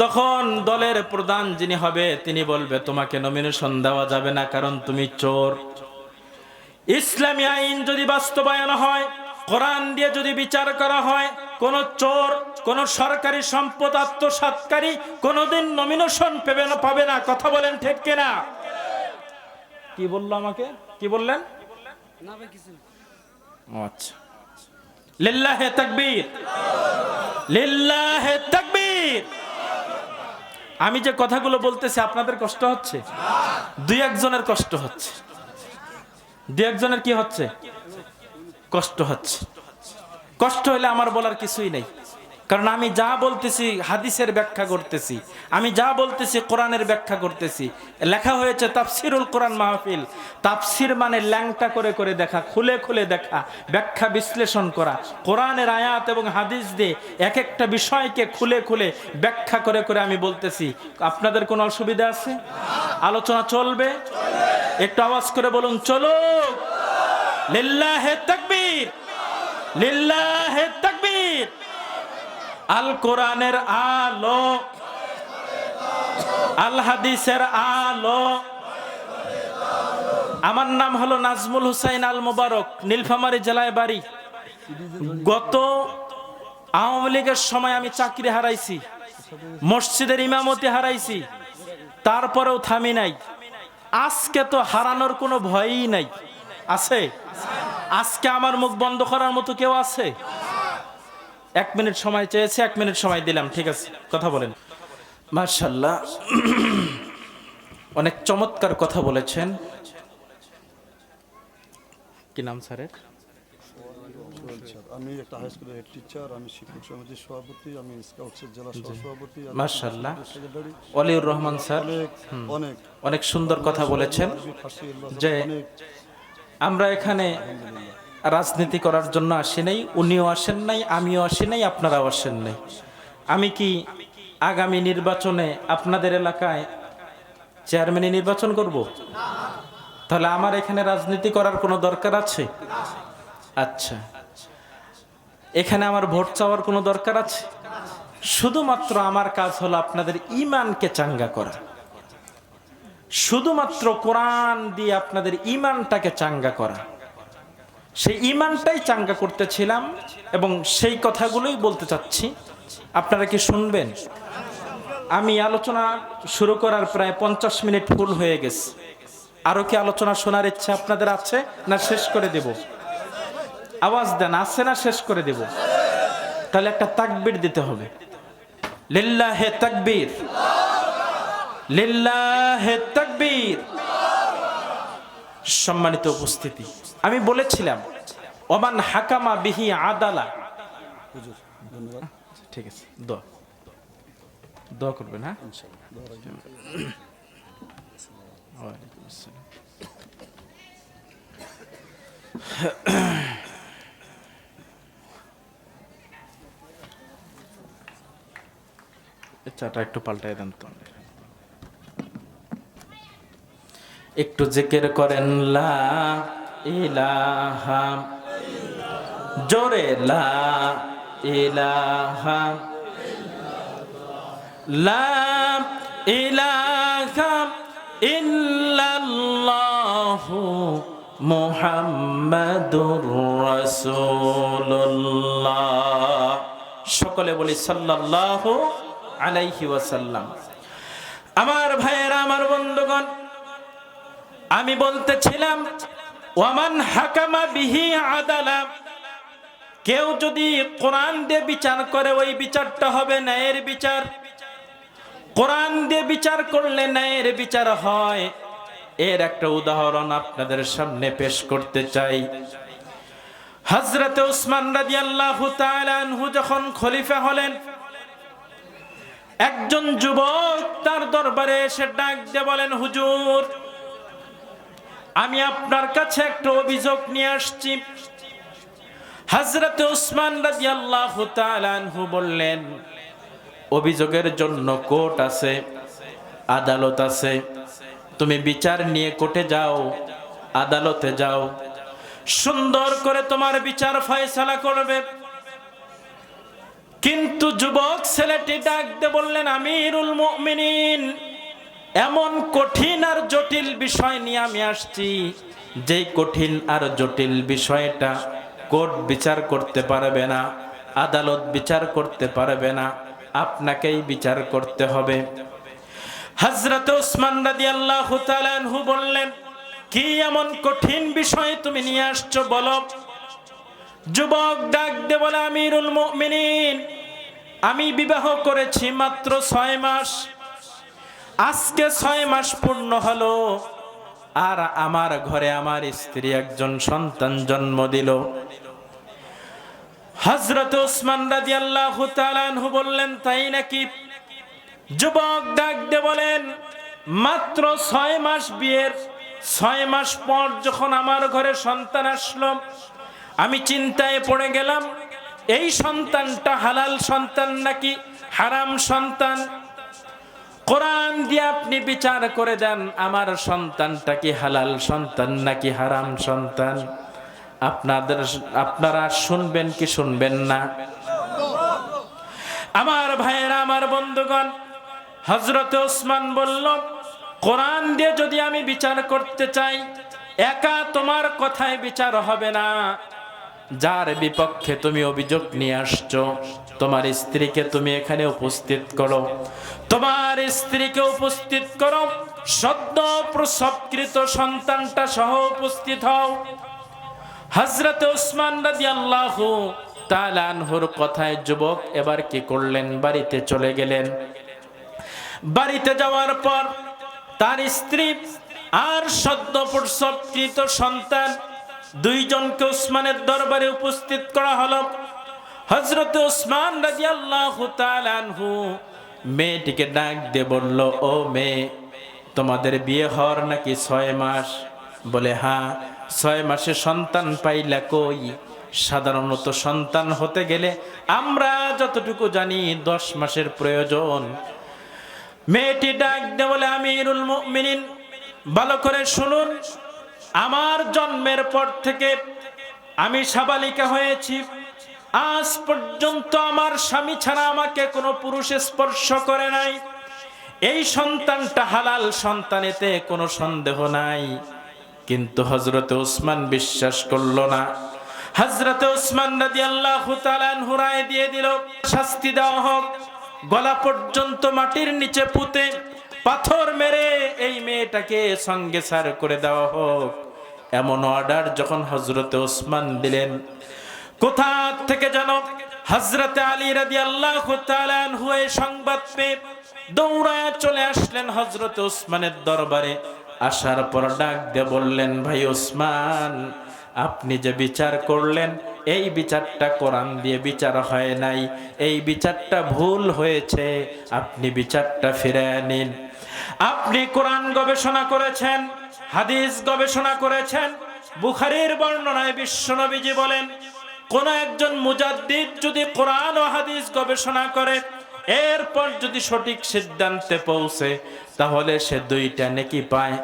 তখন দলের প্রধান যিনি হবে তিনি বলবে তোমাকে নমিনেশন দেওয়া যাবে না, কারণ তুমি চোর। ইসলামী আইন যদি বাস্তবায়ন হয়, কোরআন দিয়ে যদি বিচার করা হয়, কোন চোর, কোন সরকারি সম্পদ আত্মসাৎকারী কোনদিন নমিনেশন পাবে না। কথা বলেন ঠিক কিনা? কি বললো আমাকে? কি বললেন? আচ্ছা, লিল্লাহে তাকবীর, লিল্লাহে তাকবীর। আমি যে কথাগুলো বলতেছি আপনাদের কষ্ট হচ্ছে? 2-1 জনের কষ্ট হচ্ছে। 2-1 জনের কি হচ্ছে? কষ্ট হচ্ছে। কষ্ট হলে আমার বলার কিছুই নেই, কারণ আমি যা বলতেছি হাদিসের ব্যাখ্যা করতেছি, আমি যা বলতেছি কোরআনের ব্যাখ্যা করতেছি। লেখা হয়েছে তাফসিরুল কোরআন মাহফিল। তাফসির মানে ল্যাংটা করে করে দেখা, খুলে খুলে দেখা, ব্যাখ্যা বিশ্লেষণ করা। কোরআনের আয়াত এবং হাদিস দিয়ে এক একটা বিষয়কে খুলে খুলে ব্যাখ্যা করে করে আমি বলতেছি। আপনাদের কোনো অসুবিধা আছে? আলোচনা চলবে? একটু আওয়াজ করে বলুন চলো। লিল্লাহে তাকবীর, লিল্লাহে তাকবীর। আল কোরআনের আলো, আল হাদিসের আলো। আমার নাম হলো নাজমুল হুসাইন আল মুবারক, নীলফামারী জেলায় বাড়ি। গত আওয়ামী লীগের সময় আমি চাকরি হারাইছি, মসজিদের ইমামতি হারাইছি, তারপরেও থামি নাই। আজকে তো হারানোর কোনো ভয়ই নাই। আছে? আজকে আমার মুখ বন্ধ করার মতো কেউ আছে? 1 মিনিট সময় চেয়েছে, 1 মিনিট সময় দিলাম, ঠিক আছে, কথা বলেন। মাশাআল্লাহ, অনেক চমৎকার কথা বলেছেন। কি নাম স্যারের? আমি একটা হাই স্কুলের হেড টিচার, আমি শিক্ষক সমিতির সভাপতি, আমি স্কাউটসের জেলা সভাপতি। মাশাআল্লাহ, ওয়ালিউর রহমান স্যার অনেক অনেক সুন্দর কথা বলেছেন যে আমরা এখানে রাজনীতি করার জন্য আসি নাই, উনিও আসেন নাই, আমিও আসি নাই, আপনারাও আসেন নাই। আমি কি আগামী নির্বাচনে আপনাদের এলাকায় চেয়ারম্যান নির্বাচন করব? তাহলে আমার এখানে রাজনীতি করার কোনো দরকার আছে? আচ্ছা, এখানে আমার ভোট চাওয়ার কোনো দরকার আছে? শুধুমাত্র আমার কাজ হলো আপনাদের ঈমানকে চাঙ্গা করা, শুধুমাত্র কোরআন দিয়ে আপনাদের ঈমানটাকে চাঙ্গা করা। সেই ঈমানটাই চাঙ্গা করতেছিলাম এবং সেই কথাগুলোই বলতে চাচ্ছি। আপনারা কি শুনবেন? আমি আলোচনা শুরু করার প্রায় 50 মিনিট ফুল হয়ে গেছে। আরো কি আলোচনা শোনার ইচ্ছা আপনাদের আছে, না শেষ করে দেব? আওয়াজ দেন, আছে না শেষ করে দেব? তাহলে একটা তাকবীর দিতে হবে। লিল্লাহে তাকবীর, লিল্লাহে তাকবীর। সম্মানিত উপস্থিতি, আমি বলেছিলাম ওমান হাকামা বিহি আদালা। হুজুর ধন্যবাদ। ঠিক আছে, দোয়া দোয়া করবেন। হ্যাঁ, ইনশাআল্লাহ দোয়া রাখবেন। ওয়ালাইকুম আসসালাম। চাটা একটু পাল্টায় দেন তো। একটু জিকির করেন লা ইলাহা, জোরে লা ইলাহা, লা ইলাহা ইল্লাল্লাহু মুহাম্মাদুর রাসূলুল্লাহ। সকলে বলি সাল্লাল্লাহু আলাইহি ওয়াসাল্লাম। আমার ভাইয়েরা, আমার বন্ধুগণ, আমি বলতেছিলাম ওয়ামান হাকামা বিহি আদালা, কেউ যদি কোরআন দিয়ে বিচার করে ওই বিচারটা হবে ন্যায়ের বিচার। কোরআন দিয়ে বিচার করলে ন্যায়ের বিচার হয়। এর একটা উদাহরণ আপনাদের সামনে পেশ করতে চাই। হযরত উসমান রাদিয়াল্লাহু তাআলা আনহু যখন খলিফা হলেন, একজন যুবক তার দরবারে এসে ডাক দিয়ে বলেন, হুজুর, আমি আপনার কাছে একটা অভিযোগ নিয়ে আসছি। হযরত উসমান রাদিয়াল্লাহু তাআলা আনহু বললেন, অভিযোগের জন্য কোর্ট আছে, আদালত আছে, তুমি বিচার নিয়ে কোর্টে যাও, আদালতে যাও, সুন্দর করে তোমার বিচার ফয়সালা করবে। কিন্তু যুবক ছেলেটি ডাক দিয়ে বললেন, আমিরুল মুমিনিন, এমন কঠিন আর জটিল বিষয় নিয়ে আমি আসছি, যেই কঠিন আর জটিল বিষয়টা কোর্ট বিচার করতে পারবে না, আদালত বিচার করতে পারবে না, আপনাকেই বিচার করতে হবে। হযরত উসমান রাদিয়াল্লাহু তাআলা আনহু বললেন, কি এমন কঠিন বিষয় তুমি নিয়ে আসছো, বলো। যুবক ডাক দিয়ে বলে, আমিরুল মুমিনিন, আমি বিবাহ করেছি মাত্র 6 মাস। আজকে 6 মাস পূর্ণ হলো, আর আমার ঘরে আমার স্ত্রী একজন সন্তান জন্ম দিল। হযরত উসমান রাদিয়াল্লাহু তাআলা আনহু বললেন, তাই নাকি? যুবক ডাক দিয়ে বলেন, মাত্র 6 মাস বিয়ের, 6 মাস পর যখন আমার ঘরে সন্তান আসলো, আমি চিন্তায় পড়ে গেলাম, এই সন্তানটা হালাল সন্তান নাকি হারাম সন্তান। কোরআন দিয়ে আপনি বিচার করে দেন, আমার সন্তানটা কি হালাল সন্তান নাকি হারাম সন্তান। আপনারা শুনবেন কি শুনবেন না? আমার ভাইয়েরা, আমার বন্ধুগণ, হযরত ওসমান বলল, কোরআন দিয়ে যদি আমি বিচার করতে চাই, একা তোমার কথায় বিচার হবে না। যার বিপক্ষে তুমি অভিযোগ নিয়ে আসছো, তোমার স্ত্রীকে তুমি এখানে উপস্থিত করো, তোমার স্ত্রীকে উপস্থিত করো, সদ্য প্রসবকৃত সন্তানটা সহ উপস্থিত হও। হযরত ওসমান রাদিয়াল্লাহু তাআলা আনহুর কথায় যুবক এবার কি করলেন, বাড়িতে চলে গেলেন। বাড়িতে যাওয়ার পর তার স্ত্রী আর সদ্য প্রসবকৃত সন্তান দুইজনকে ওসমানের দরবারে উপস্থিত করা হলো। হযরত ওসমান রাদিয়াল্লাহু তাআলা আনহু মেয়েটিকে ডাক দিয়ে বলল, ও মেয়ে, তোমাদের বিয়ে হওয়ার নাকি 6 মাস? বলে, হ্যাঁ। 6 মাসে সন্তান পাইলা কই? সাধারণত সন্তান হতে গেলে আমরা যতটুকু জানি 10 মাসের প্রয়োজন। মেয়েটি ডাক দিয়ে বলে, আমিরুল মুমিনিন, ভালো করে শুনুন, আমার জন্মের পর থেকে আমি সাবালিকা হয়েছি, আজ পর্যন্ত আমার স্বামী ছাড়া আমাকে কোনো পুরুষ স্পর্শ করে নাই, এই সন্তানটা হালাল সন্তান, এতে কোনো সন্দেহ নাই। কিন্তু হযরত ওসমান বিশ্বাস করলো না। হযরত ওসমান রাদিয়াল্লাহু তাআলা আনহু রায় দিয়ে দিল, শাস্তি দেওয়া হোক, গলা পর্যন্ত মাটির নিচে পুঁতে পাথর মেরে এই মেয়েটাকে সঙ্গে সার করে দেওয়া হোক। এমন অর্ডার যখন হযরত ওসমান দিলেন, কোথা থেকে যেন হযরত আলী রাদিয়াল্লাহু তাআলা আনহু এই সংবাদ পেয়ে দৌড়ায় চলে আসলেন হযরত ওসমানের দরবারে। আসার পর ডাক দিয়ে বললেন, ভাই ওসমান, আপনি যে বিচার করলেন এই বিচারটা কোরআন দিয়ে বিচার হয় নাই, এই বিচারটা ভুল হয়েছে, আপনি বিচারটা ফিরিয়ে নিন। আপনি কোরআন গবেষণা করেছেন, হাদিস গবেষণা করেছেন। বুখারীর বর্ণনায় বিশ্বনবীজি বলেন, কোন একজন মুজাদ্দিদ যদি কোরআন ও হাদিস গবেষণা করে, এরপর যদি সঠিক সিদ্ধান্তে পৌঁছে, তাহলে সে 2টা নেকি পায়।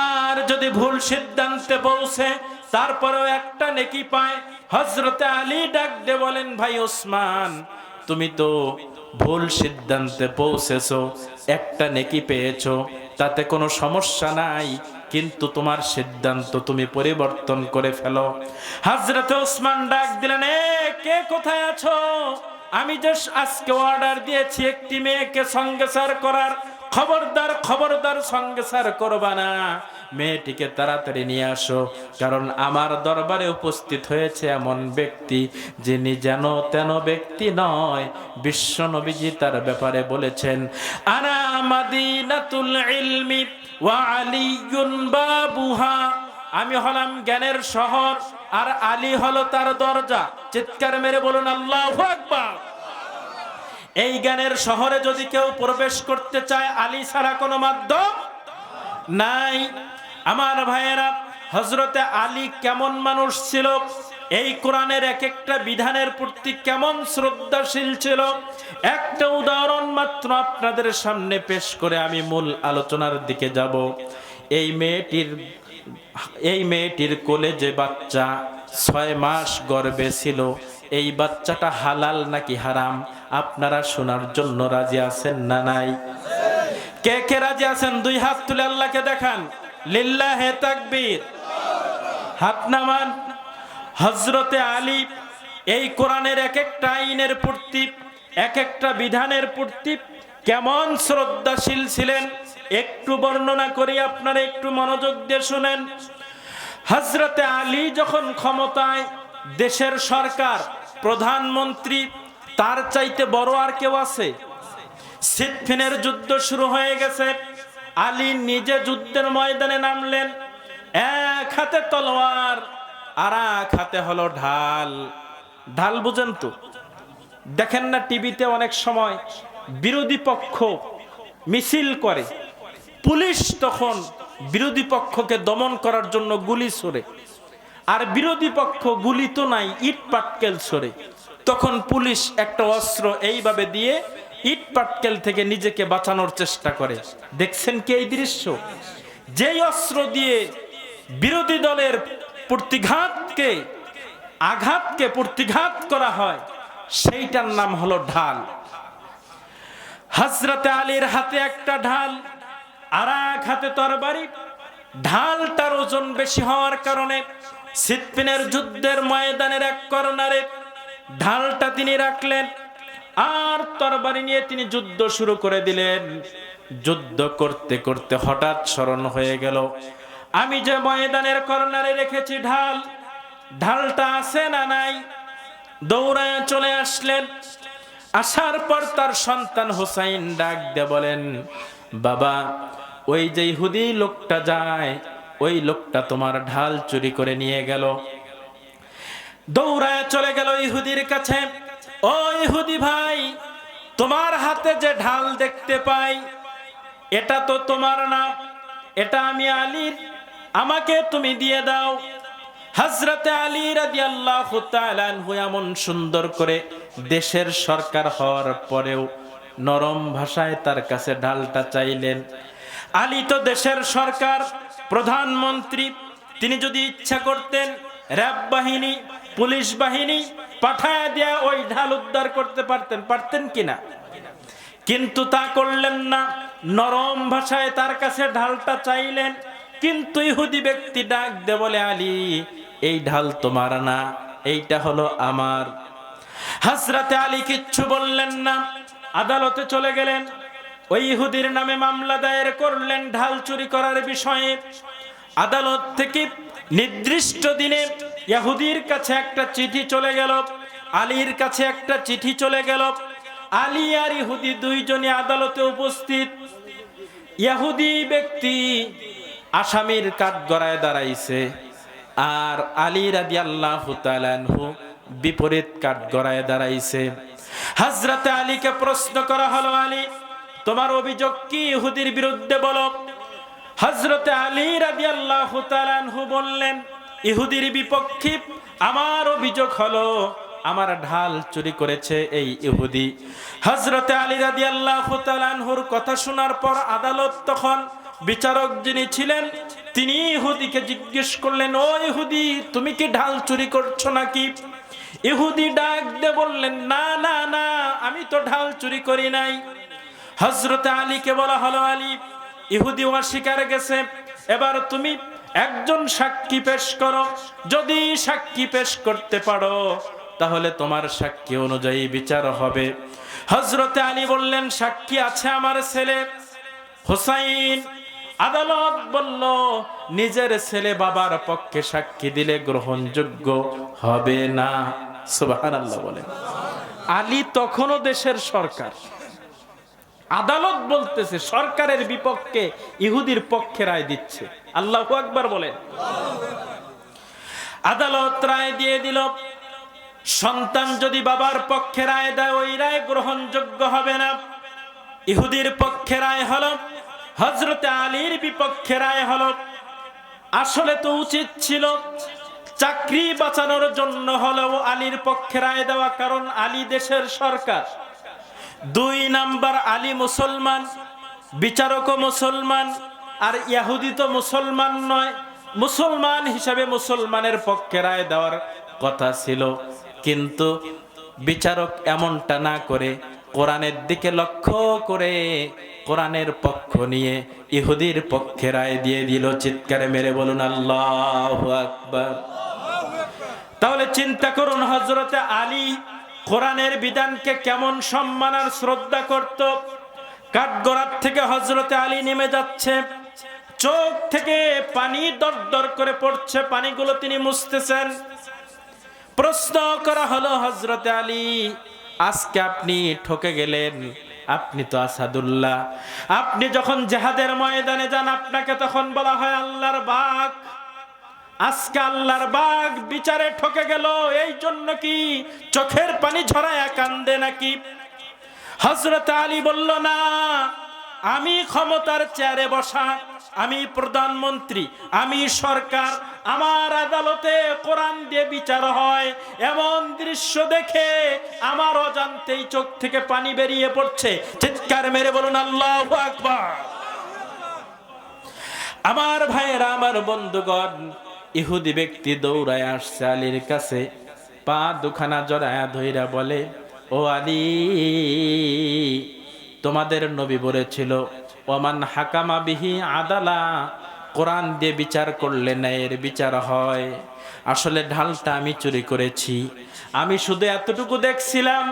আর যদি ভুল সিদ্ধান্তে পৌঁছে, তারপরেও 1টা নেকি পায়। হযরতে আলী ডাক দিয়ে বলেন, ভাই ওসমান, তুমি তো ভুল সিদ্ধান্তে পৌঁছেছো, 1টা নেকি পেয়েছো, তাতে কোনো সমস্যা নাই, কিন্তু তোমার সিদ্ধান্ত তুমি পরিবর্তন করে ফেলো। হযরত ওসমান ডাক দিলেন, কে কোথায় আছো? আমি যে আজকে অর্ডার দিয়েছি একটি মেয়েকে সঙ্গেসার করার, খবরদার খবরদার সঙ্গেসার করবা না, মেয়েটিকে তাড়াতাড়ি নিয়ে আসো, কারণ আমার দরবারে উপস্থিত হয়েছে এমন ব্যক্তি যিনি যেন তেন ব্যক্তি নয়। বিশ্ব নবীজি তার ব্যাপারে বলেছেন, আনা মাদিনাতুল ইলমি ওয়া আলিয়ুন বাবুহা, আমি হলাম জ্ঞানের শহর আর আলী হলো তার দরজা। চিৎকার মেরে বলুন আল্লাহু আকবার। এই জ্ঞানের শহরে যদি কেউ প্রবেশ করতে চায়, আলী ছাড়া কোনো মাধ্যম নাই। আমার ভাইয়েরা, হযরতে আলী কেমন মানুষ ছিল, এই কোরআনের এক একটা বিধানের প্রতি কেমন শ্রদ্ধাশীল ছিল, একটা উদাহরণ মাত্র আপনাদের সামনে পেশ করে আমি মূল আলোচনার দিকে যাব। এই মেয়েটির কোলে যে বাচ্চা 6 মাস গর্ভে ছিল, এই বাচ্চাটা হালাল নাকি হারাম আপনারা শোনার জন্য রাজি আছেন না নাই? কে কে রাজি আছেন? 2 হাত তুলে আল্লাহকে দেখান। লিল্লাহে তাকবীর। হাত নামান। হযরতে আলী এই কোরআনের এক একটা আইনের প্রতি, এক একটা বিধানের প্রতি কেমন শ্রদ্ধাশীল ছিলেন, একটু বর্ণনা করি, আপনারা একটু মনোযোগ দিয়ে শুনেন। হযরতে আলী যখন ক্ষমতায়, দেশের সরকার, প্রধানমন্ত্রী, তার চাইতে বড় আর কেউ আছে? সিফফিনের যুদ্ধ শুরু হয়ে গেছে, আলী নিজে যুদ্ধের ময়দানে নামলেন। এক হাতে তলোয়ার আর এক হাতে হলো ঢাল। ঢাল বুঝেন তো? দেখেন না টিভিতে অনেক সময় বিরোধী পক্ষ মিছিল করে, পুলিশ তখন বিরোধী পক্ষকে দমন করার জন্য গুলি ছোড়ে, আর বিরোধী পক্ষ গুলি তো নাই, ইট পাটকেল ছোড়ে। তখন পুলিশ একটা অস্ত্র এইভাবে দিয়ে ইট পাটকেল থেকে নিজেকে বাঁচানোর চেষ্টা করে। দেখছেন কি এই দৃশ্য? যেই অস্ত্র দিয়ে বিরোধী দলের প্রতিঘাত করা হয়, সেইটার নাম হলো ঢাল। হযরতে আলীর হাতে একটা ঢাল আর এক হাতে তরবারি। ঢালটার ওজন বেশি হওয়ার কারণে সিফফিনের যুদ্ধের ময়দানের এক কর্নারে ঢালটা তিনি রাখলেন, আর তরবারি নিয়ে তিনি যুদ্ধ শুরু করে দিলেন। যুদ্ধ করতে করতে হঠাৎ স্মরণ হয়ে গেল, আমি যে ময়দানের কর্নারে রেখেছি ঢাল, ঢালটা আছে না নাই? দৌড়ায় চলে আসলেন। আসার পর তার সন্তান হুসাইন ডাক দিয়ে বলেন, বাবা, ওই যে ইহুদি লোকটা যায়, ওই লোকটা তোমার ঢাল চুরি করে নিয়ে গেল। দৌড়ায় চলে গেল ইহুদির কাছে। ও ইহুদি ভাই, তোমার হাতে যে ঢাল দেখতে পাই, এটা তো তোমার না, এটা আমি আলীর, আমাকে তুমি দিয়ে দাও। হযরতে আলী রাদিয়াল্লাহু তাআলা আনহু এমন সুন্দর করে দেশের সরকার হওয়ার পরেও নরম ভাষায় তার কাছে ঢালটা চাইলেন। আলী তো দেশের সরকার, প্রধানমন্ত্রী, তিনি যদি ইচ্ছা করতেন র্যাব বাহিনী পুলিশ বাহিনী পাঠায় দিয়ে ওই ঢাল উদ্ধার করতে পারতেন কিনা? কিন্তু তা করলেন না। নরম ভাষায় তার কাছে ঢালটা চাইলেন, কিন্তু ইহুদি ব্যক্তি ডাক দে বলে, আলী, এই ঢাল তোমার না, এইটা হলো আমার। হযরতে আলী কিচ্ছু বললেন না, আদালতে চলে গেলেন। ওই ইহুদির নামে মামলা দায়ের করলেন ঢাল চুরি করার বিষয়ে। আদালত থেকে নির্দিষ্ট দিনে ইহুদির কাছে একটা চিঠি চলে গেল, আলীর কাছে একটা চিঠি চলে গেল। আলী আর ইহুদি দুইজনই আদালতে উপস্থিত। ইহুদি ব্যক্তি আসামির কাঠগড়ায় দাঁড়াইছে, আর আলী রাদিয়াল্লাহু তাআলা আনহু বিপরীত কাঠগড়ায় দাঁড়াইছে। হযরতে আলীকে প্রশ্ন করা হলো, আলী, তোমার অভিযোগ কি ইহুদির বিরুদ্ধে বলো। হযরতে আলী রাদিয়াল্লাহু তাআলা আনহু বললেন, ইহুদির বিপক্ষে আমার অভিযোগ হলো আমার ঢাল চুরি করেছে এই ইহুদি। হযরতে আলী রাদিয়াল্লাহু তাআলা আনহুর কথা শোনার পর আদালত তখন বিচারক যিনি ছিলেন তিনি ইহুদিকে জিজ্ঞেস করলেন, ও ইহুদি, তুমি কি ঢাল চুরি করছো নাকি? ইহুদি ডাক দিয়ে বললেন, না না না, আমি তো ঢাল চুরি করি নাই। হযরতে আলীকে বলা হলো, আলী, ইহুদি অস্বীকার গেছে, এবার তুমি একজন সাক্ষী পেশ করো। যদি সাক্ষী পেশ করতে পারো তাহলে তোমার সাক্ষী অনুযায়ী বিচার হবে। হযরতে আলী বললেন, সাক্ষী আছে আমার ছেলে হুসাইন। আদালত বলল, নিজের ছেলে বাবার পক্ষে সাক্ষী দিলে গ্রহণযোগ্য হবে না। সুবহানাল্লাহ বলেন। আলী তখনও দেশের সরকার, আদালত বলতেছে সরকারের বিপক্ষে ইহুদির পক্ষে রায় দিচ্ছে। আল্লাহু আকবার বলেন। আদালত রায় দিয়ে দিল, সন্তান যদি বাবার পক্ষে রায় দেয় ওই রায় গ্রহণযোগ্য হবে না। ইহুদির পক্ষে রায় হলো, হযরতে আলীর বিপক্ষে রায় হলো। আসলে তো উচিত ছিল চাকরি বাঁচানোর জন্য হলেও আলীর পক্ষে রায় দেওয়া, কারণ আলী দেশের সরকার। 2 নাম্বার, আলী মুসলমান, বিচারকও মুসলমান, আর ইহুদি তো মুসলমান নয়। মুসলমান হিসাবে মুসলমানের পক্ষে রায় দেওয়ার কথা ছিল, কিন্তু বিচারক এমনটা না করে কোরআনের দিকে লক্ষ্য করে কোরআনের পক্ষ নিয়ে ইহুদির পক্ষে রায় দিয়ে দিল। চিৎকারে মেরে বলুন আল্লাহু আকবার। তাহলে চিন্তা করুন, হযরতে আলী কোরআনের বিধানকে কেমন সম্মান আর শ্রদ্ধা করত। কাঠগড়ার থেকে হযরতে আলী নেমে যাচ্ছে, চোখ থেকে পানি দরদর করে পড়ছে, পানিগুলো তিনি মুছতেছেন। প্রশ্ন করা হলো, হযরতে আলী, আজকে আপনি ঠকে গেলেন, আপনি তো আসাদুল্লাহ। আপনি যখন জিহাদের ময়দানে যান আপনাকে তখন বলা হয় আল্লাহর বাগ। আজকে আল্লাহর বাগ বিচারে ঠকে গেল, এই জন্য কি চোখের পানি ঝরায়া কান্দে নাকি? হযরত আলী বলল, না, আমি ক্ষমতার চেয়ারে বসা, আমি প্রধানমন্ত্রী, আমি সরকার, আমার আদালতে কোরআন দিয়ে বিচার হয়, এমন দৃশ্য দেখে আমার অজান্তেই চোখ থেকে পানি বেরিয়ে পড়ছে। চিৎকার মেরে বলুন আল্লাহু আকবার। আমার ভাইয়েরা, আমার বন্ধুগণ, ইহুদি ব্যক্তি দৌড়ায় আসছে আলীর কাছে, পা দুখানা জড়ায়া ধইরা বলে, ও আলী, তোমাদের নবী বলেছিল ওমান হাকামা বিহি আদালা, কোরআন দিয়ে বিচার করলে ন্যায়ের বিচার হয়। আসলে ঢালটা আমি চুরি করেছি, আমি শুধু এতটুকু দেখছিলাম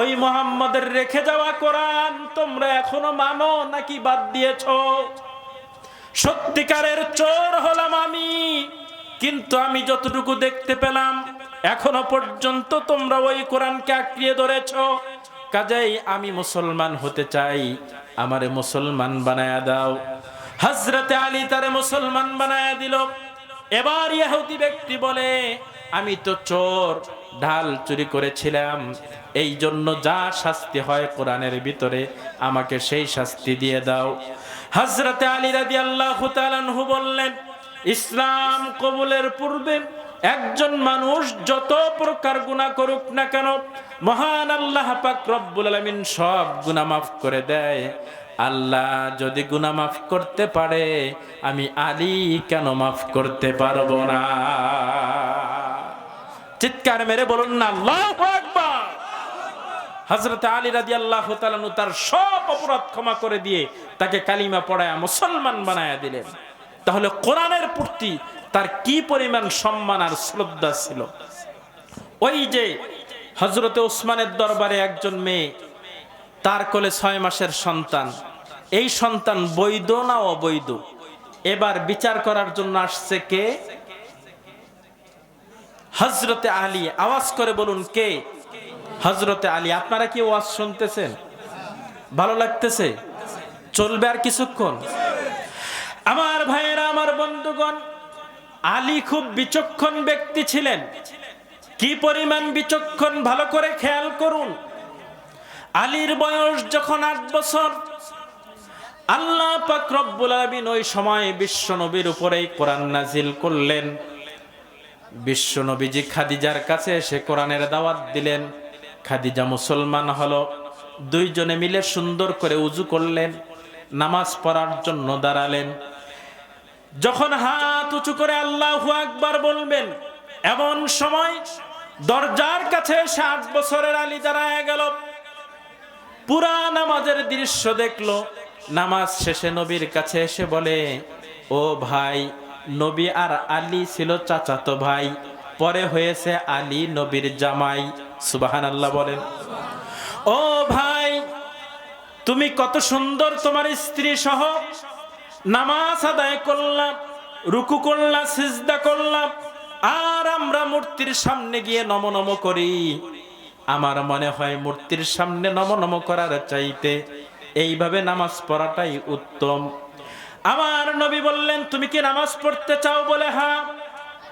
ওই মুহাম্মদের রেখে যাওয়া কোরআন তোমরা এখনো মানো নাকি বাদ দিয়েছো। সত্যিকারের চোর হলাম আমি, কিন্তু আমি যতটুকু দেখতে পেলাম এখনো পর্যন্ত তোমরা ওই কোরআনকে আঁকড়িয়ে ধরেছো। কাজেই আমি মুসলমান হতে চাই, আমারে মুসলমান বানায়া দাও। হযরতে আলী তারে মুসলমান বানায়া দিল। এবার ইহুদি ব্যক্তি বলে, আমি তো চোর, ঢাল চুরি করেছিলাম, এই জন্য যা শাস্তি হয় কোরআনের ভিতরে আমাকে সেই শাস্তি দিয়ে দাও। হযরতে আলী রাদিয়াল্লাহু তাআলা আনহু বললেন, ইসলাম কবুলের পূর্বে একজন মানুষ যত প্রকার গুনাহ করুক না কেন, মহান আল্লাহ পাক রব্বুল আলামিন সব গুনাহ মাফ করে দেয়। আল্লাহ যদি গুনাহ মাফ করতে পারে, আমি আলী কেন মাফ করতে পারবো না? চিৎকার মেরে বলুন না আল্লাহু আকবার। হযরত আলী রাদিয়াল্লাহু তাআলা আনহু তার সব অপরাধ ক্ষমা করে দিয়ে তাকে কালিমা পড়ায়া মুসলমান বানায়া দিলেন। তাহলে কোরআনের প্রতি তার কি পরিমাণ সম্মান আর শ্রদ্ধা ছিল। ওই যে হযরতে ওসমানের দরবারে একজন মেয়ে, তার কোলে 6 মাসের সন্তান, এই সন্তান বৈধ না অবৈধ, এবার বিচার করার জন্য আসছে কে? হযরতে আলী। আওয়াজ করে বলুন কে? হযরতে আলী। আপনারা কি ওয়াজ শুনতেছেন? ভালো লাগতেছে? চলবে আর কিছুক্ষণ? আমার ভাইয়েরা, আমার বন্ধুগণ, আলী খুব বিচক্ষণ ব্যক্তি ছিলেন। কি পরিমাণ বিচক্ষণ ভালো করে খেয়াল করুন। আলীর বয়স যখন 8 বছর, আল্লাহ পাক রব্বুল আলামিন ওই সময় বিশ্ব নবীর উপরে কোরআন নাজিল করলেন। বিশ্ব নবীজি খাদিজার কাছে এসে কোরআনের দাওয়াত দিলেন। খাদিজা মুসলমান হলো। দুইজনে মিলে সুন্দর করে উজু করলেন, নামাজ পড়ার জন্য দাঁড়ালেন। যখন হাত উঁচু করে আল্লাহু আকবার বলবেন, এমন সময় দরজার কাছে 8 বছরের আলী দাঁড়ায় গেল। পুরা নামাজের দৃশ্য দেখলো। নামাজ শেষে নবীর কাছে এসে বলে, ও ভাই, নবী আর আলী ছিল চাচাতো ভাই, পরে হয়েছে আলী নবীর জামাই। সুবহানাল্লাহ বলেন। ও ভাই, তুমি কত সুন্দর তোমার স্ত্রী সহ নামাজ আদায় করলাম, রুকু করলাম, সিজদা করলাম, আর আমরা মূর্তির সামনে গিয়ে নমনম করি। আমার মনে হয় মূর্তির সামনে নমনম করার চাইতে এইভাবে নামাজ পড়াটাই উত্তম। আমার নবী বললেন, তুমি কি নামাজ পড়তে চাও? বলে হ্যাঁ।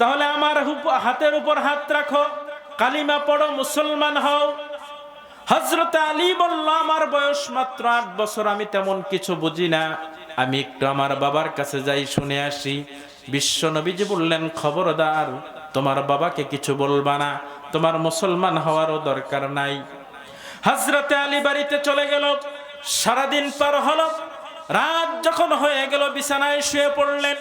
তাহলে আমার হাতের উপর হাত রাখো, কালিমা পড়ো, মুসলমান হও। হযরত আলী বলল, আমার বয়স মাত্র 8 বছর, আমি তেমন কিছু বুঝি না, আমি একটু আমার বাবার কাছে যাই, শুনে আসি। বিশ্ব নবীজি বললেন, খবরদার, তোমার বাবাকে কিছু বলবা না, তোমার মুসলমান হওয়ারও দরকার নাই। হযরত আলী বাড়িতে চলে গেল। সারাদিন পার হলো। রাত যখন হয়ে গেল, বিছানায় শুয়ে পড়লেন।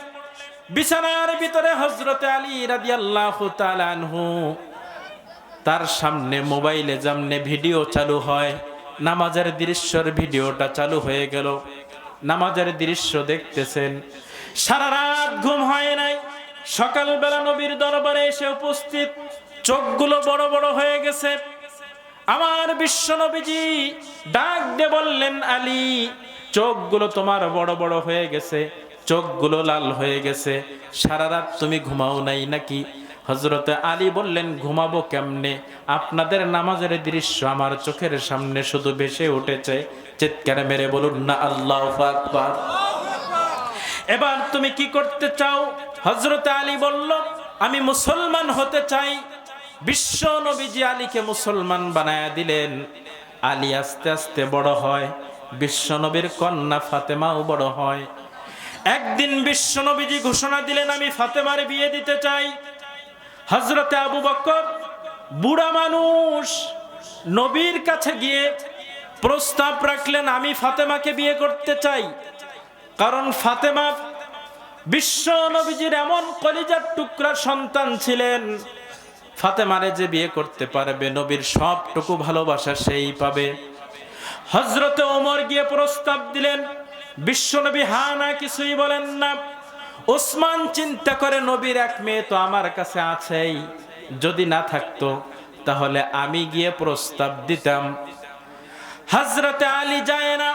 বিছানার ভিতরে হযরত আলী রাদিয়াল্লাহু তাআলা আনহু, তার সামনে মোবাইলে যেমনে ভিডিও চালু হয়, নামাজের দৃশ্যের ভিডিওটা চালু হয়ে গেল। নামাজের দৃশ্য দেখতেছেন। সারা রাত ঘুম হয় নাই। সকালবেলা নবীর দরবারে এসে উপস্থিত, চোখগুলো বড় বড় হয়ে গেছে। আমার বিশ্ব নবীজি ডাক দিয়ে বললেন, আলী, চোখগুলো তোমার বড় বড় হয়ে গেছে, চোখগুলো লাল হয়ে গেছে, সারা রাত তুমি ঘুমাও নাই নাকি? হযরতে আলী বললেন, ঘুমাবো কেমনে? আপনাদের নামাজের দৃশ্য আমার চোখের সামনে শুধু ভেসে উঠেছে। চিৎকার মেরে বলুন না আল্লাহু আকবার। এবার তুমি কি করতে চাও? হযরতে আলী বলল, আমি মুসলমান হতে চাই। বিশ্ব নবীজি আলীকে মুসলমান বানায়া দিলেন। আলী আস্তে আস্তে বড় হয়। বিশ্ব নবীর কন্যা ফাতেমাও বড় হয়। একদিন বিশ্ব নবীজি ঘোষণা দিলেন, আমি ফাতেমার বিয়ে দিতে চাই। হযরতে আবু বকর, বুড়া মানুষ, নবীর কাছে গিয়ে প্রস্তাব রাখলেন, আমি ফাতেমাকে বিয়ে করতে চাই। কারণ ফাতেমা বিশ্ব নবীজির এমন কলিজার টুকরা সন্তান ছিলেন, ফাতেমারে যে বিয়ে করতে পারবে, নবীর সবটুকু ভালোবাসা সেই পাবে। হযরতে ওমর গিয়ে প্রস্তাব দিলেন। বিশ্ব নবী হা না কিছুই বলেন না। ওসমান চিন্তা করে, নবীর এক মেয়ে তো আমার কাছে আছেই, যদি না থাকতো তাহলে আমি গিয়ে প্রস্তাব দিতাম। হযরতে আলী যায় না।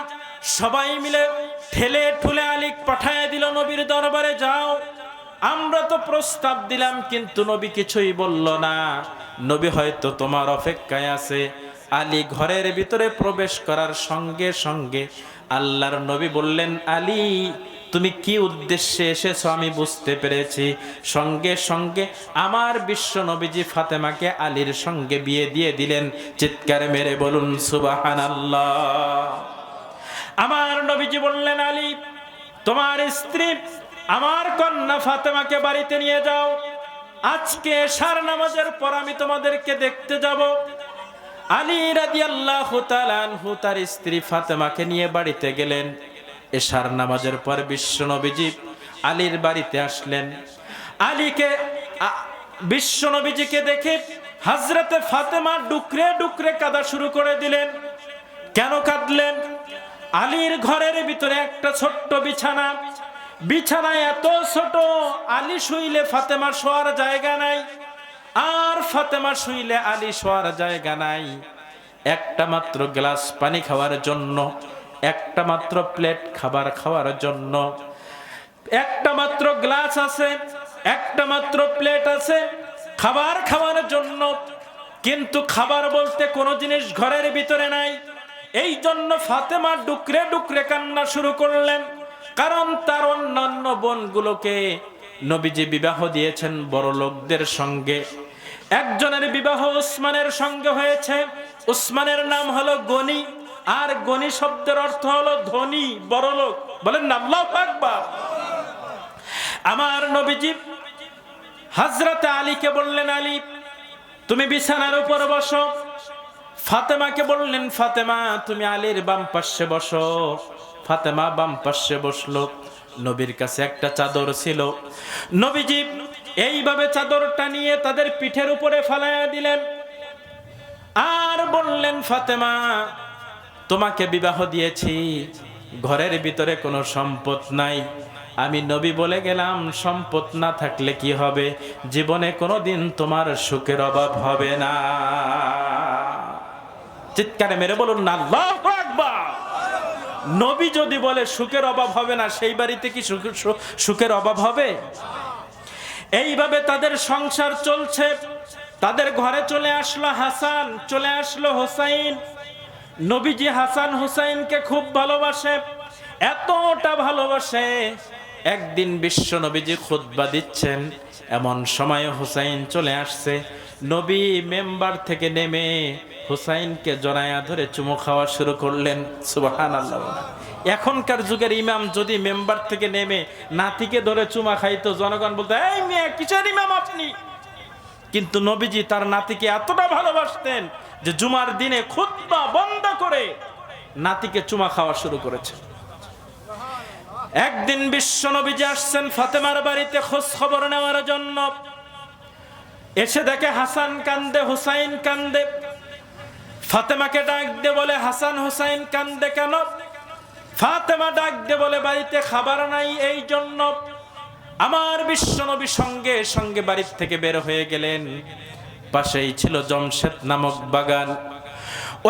সবাই মিলে ঠেলে ঠুলে আলী পাঠায় দিল নবীর দরবারে, যাও, আমরা তো প্রস্তাব দিলাম, কিন্তু নবী কিছুই বলল না। নবী হয়তো তোমার অপেক্ষায় আছে। আলী ঘরের ভিতরে প্রবেশ করার সঙ্গে সঙ্গে আল্লাহর নবী বললেন, আলী, তুমি কি উদ্দেশ্যে এসেছো আমি বুঝতে পেরেছি। সঙ্গে সঙ্গে আমার বিশ্ব নবীজি ফাতেমাকে আলীর সঙ্গে বিয়ে দিয়ে দিলেন। চিৎকার মেরে বলুন সুবহানাল্লাহ। আমার নবীজি বললেন, আলী, তোমার স্ত্রী আমার কন্যা ফাতেমাকে বাড়িতে নিয়ে যাও। আজকে এশার নামাজের পর আমি তোমাদেরকে দেখতে যাব। আলী রাদিয়াল্লাহু তাআলা আনহু তার স্ত্রী ফাতেমাকে নিয়ে বাড়িতে গেলেন। এশার নামাজের পর বিশ্ব নবীজি আলীর বাড়িতে আসলেন। আলীকে বিশ্ব নবীজিকে দেখে হযরতে ফাতেমা ডুকরে ডুকরে কাঁদা শুরু করে দিলেন। কেন কাঁদলেন? আলীর ঘরের ভিতরে একটা ছোট্ট বিছানা, বিছানায় এত ছোট, আলী শুইলে ফাতেমা শোয়ার জায়গা নাই, আর ফাতেমা শুইলে আলী শোয়ার জায়গা নাই। একটা মাত্র গ্লাস পানি খাওয়ার জন্য, একটা মাত্র প্লেট খাবার খাওয়ার জন্য, একটা মাত্র গ্লাস আছে, একটা মাত্র প্লেট আছে খাবার খাওয়ার জন্য, কিন্তু খাবার বলতে কোনো জিনিস ঘরের ভিতরে নাই। এই জন্য ফাতেমা ডুকরে ডুকরে কান্না শুরু করলেন। কারণ তার অন্যান্য বোনগুলোকে নবীজি বিবাহ দিয়েছেন বড় লোকদের সঙ্গে। একজনের বিবাহ উসমানের সঙ্গে হয়েছে, উসমানের নাম হলো গনি, আর গনি শব্দের অর্থ হলো ধনী, বড় লোক। বলেন না আল্লাহু আকবার। আমার নবীজি হযরত আলীকে বললেন, আলী তুমি বিছানার উপর বসো। ফাতেমাকে বললেন, ফাতেমা তুমি আলীর বাম পাশে বসো। ফাতেমা বাম পাশে বসলো। নবীর কাছে একটা চাদর ছিল, নবীজি এইভাবে চাদরটা নিয়ে তাদের পিঠের উপরে ফালাইয়া দিলেন, আর বললেন, ফাতেমা তোমাকে বিবাহ দিয়েছি, ঘরের ভিতরে কোনো সম্পদ নাই। আমি নবী বলে গেলাম, সম্পদ না থাকলে কি হবে? জীবনে কোনোদিন তোমার সুখের অভাব হবে না। চিৎকারে মেরে বলুন না আল্লাহু আকবার। নবী যদি বলে সুখের অভাব হবে না, সেই বাড়িতে কি সুখের অভাব হবে? এইভাবে তাদের সংসার চলছে। তাদের ঘরে চলে আসলো হাসান, চলে আসলো হোসাইন। নবীজি হাসান হোসাইনকে খুব ভালোবাসে, এতটা ভালোবাসে, একদিন বিশ্ব নবীজি খুতবা দিচ্ছেন, এমন সময় হোসাইন চলে আসছে। নবী মেম্বার থেকে নেমে হোসাইনকে জড়ায়া ধরে চুমু খাওয়া শুরু করলেন। সুবহানাল্লাহ। এখনকার যুগের ইমাম যদি মেম্বার থেকে নেমে নাতিকে ধরে চুমা খাইতো, জনগণ বলতো এই মিয়া কিসের ইমাম আপনি? কিন্তু নবীজি তার নাতিকে এতটা ভালোবাসতেন যে জুমার দিনে খুতবা বন্ধ করে নাতিকে চুমা খাওয়া শুরু করেছে। একদিন বিশ্ব নবীজি আসছেন ফাতেমার বাড়িতে খোঁজ খবর নেওয়ার জন্য। এসে দেখে হাসান কান্দে, হুসাইন কান্দে। ফাতেমাকে ডাক দিয়ে বলে, হাসান হুসাইন কান্দে কেন? ফাতেমা ডাক দিয়ে বলে, বাড়িতে খাবার নাই, এই জন্য। আমার বিশ্ব নবী সঙ্গে সঙ্গে বাড়ির থেকে বের হয়ে গেলেন। পাশেই ছিল জমশেদ নামক বাগান।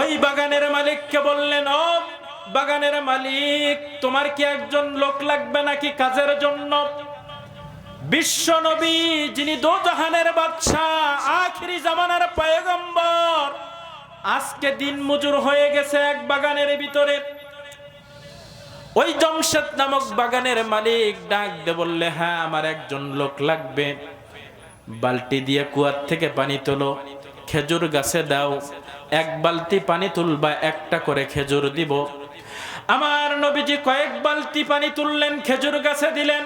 ওই বাগানের মালিককে বললেন, ও বাগানের মালিক, তোমার কি একজন লোক লাগবে নাকি কাজের জন্য? বিশ্ব নবী যিনি দোজাহানের বাদশা, আখিরি জামানার পয়গম্বর, আজকে দিন মজুর হয়ে গেছে এক বাগানের ভিতরে। ওই জমশেদ নামক বাগানের মালিক ডাক দিয়ে বললে, হ্যাঁ আমার একজন লোক লাগবে। বালতি দিয়ে কুয়ার থেকে পানি তোলো, খেজুর গাছে দাও, এক বালতি পানি তুলবা, একটা করে খেজুর দিব। আমার নবীজি কয়েক বালতি পানি তুললেন, খেজুর গাছে দিলেন।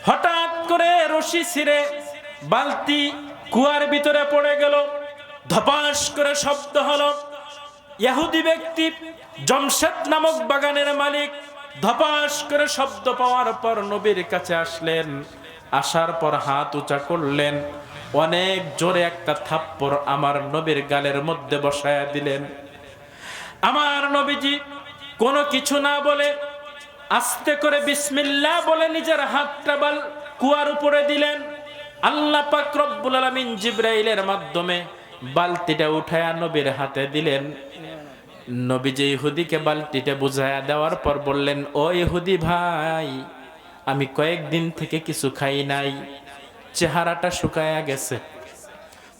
হঠাৎ করে রশি ছিঁড়ে বালতি কুয়ার ভিতরে পড়ে গেল। ধপাস করে শব্দ হলো। ইহুদি ব্যক্তি জমশেদ নামক বাগানের মালিক ধপাস করে শব্দ পাওয়ার পর নবীর কাছে আসলেন। আসার পর হাত উঁচা করলেন, অনেক জোরে একটা থাপ্পড় আমার নবীর গালের মধ্যে বসায়া দিলেন। আমার নবীজি কোনো কিছু না বলে আস্তে করে বিসমিল্লাহ বলে নিজের হাতটা কুয়ার উপরে দিলেন। আল্লাহ পাক রব্বুল আলামিন জিবরাইলের মাধ্যমে বালতিটা উঠায়া নবীর হাতে দিলেন। নবীজি ইহুদিকে বালতিটা বুঝায়া দেওয়ার পর বললেন, ও ইহুদি ভাই, আমি কয়েকদিন থেকে কিছু খাই নাই, চেহারাটা শুকায়া গেছে,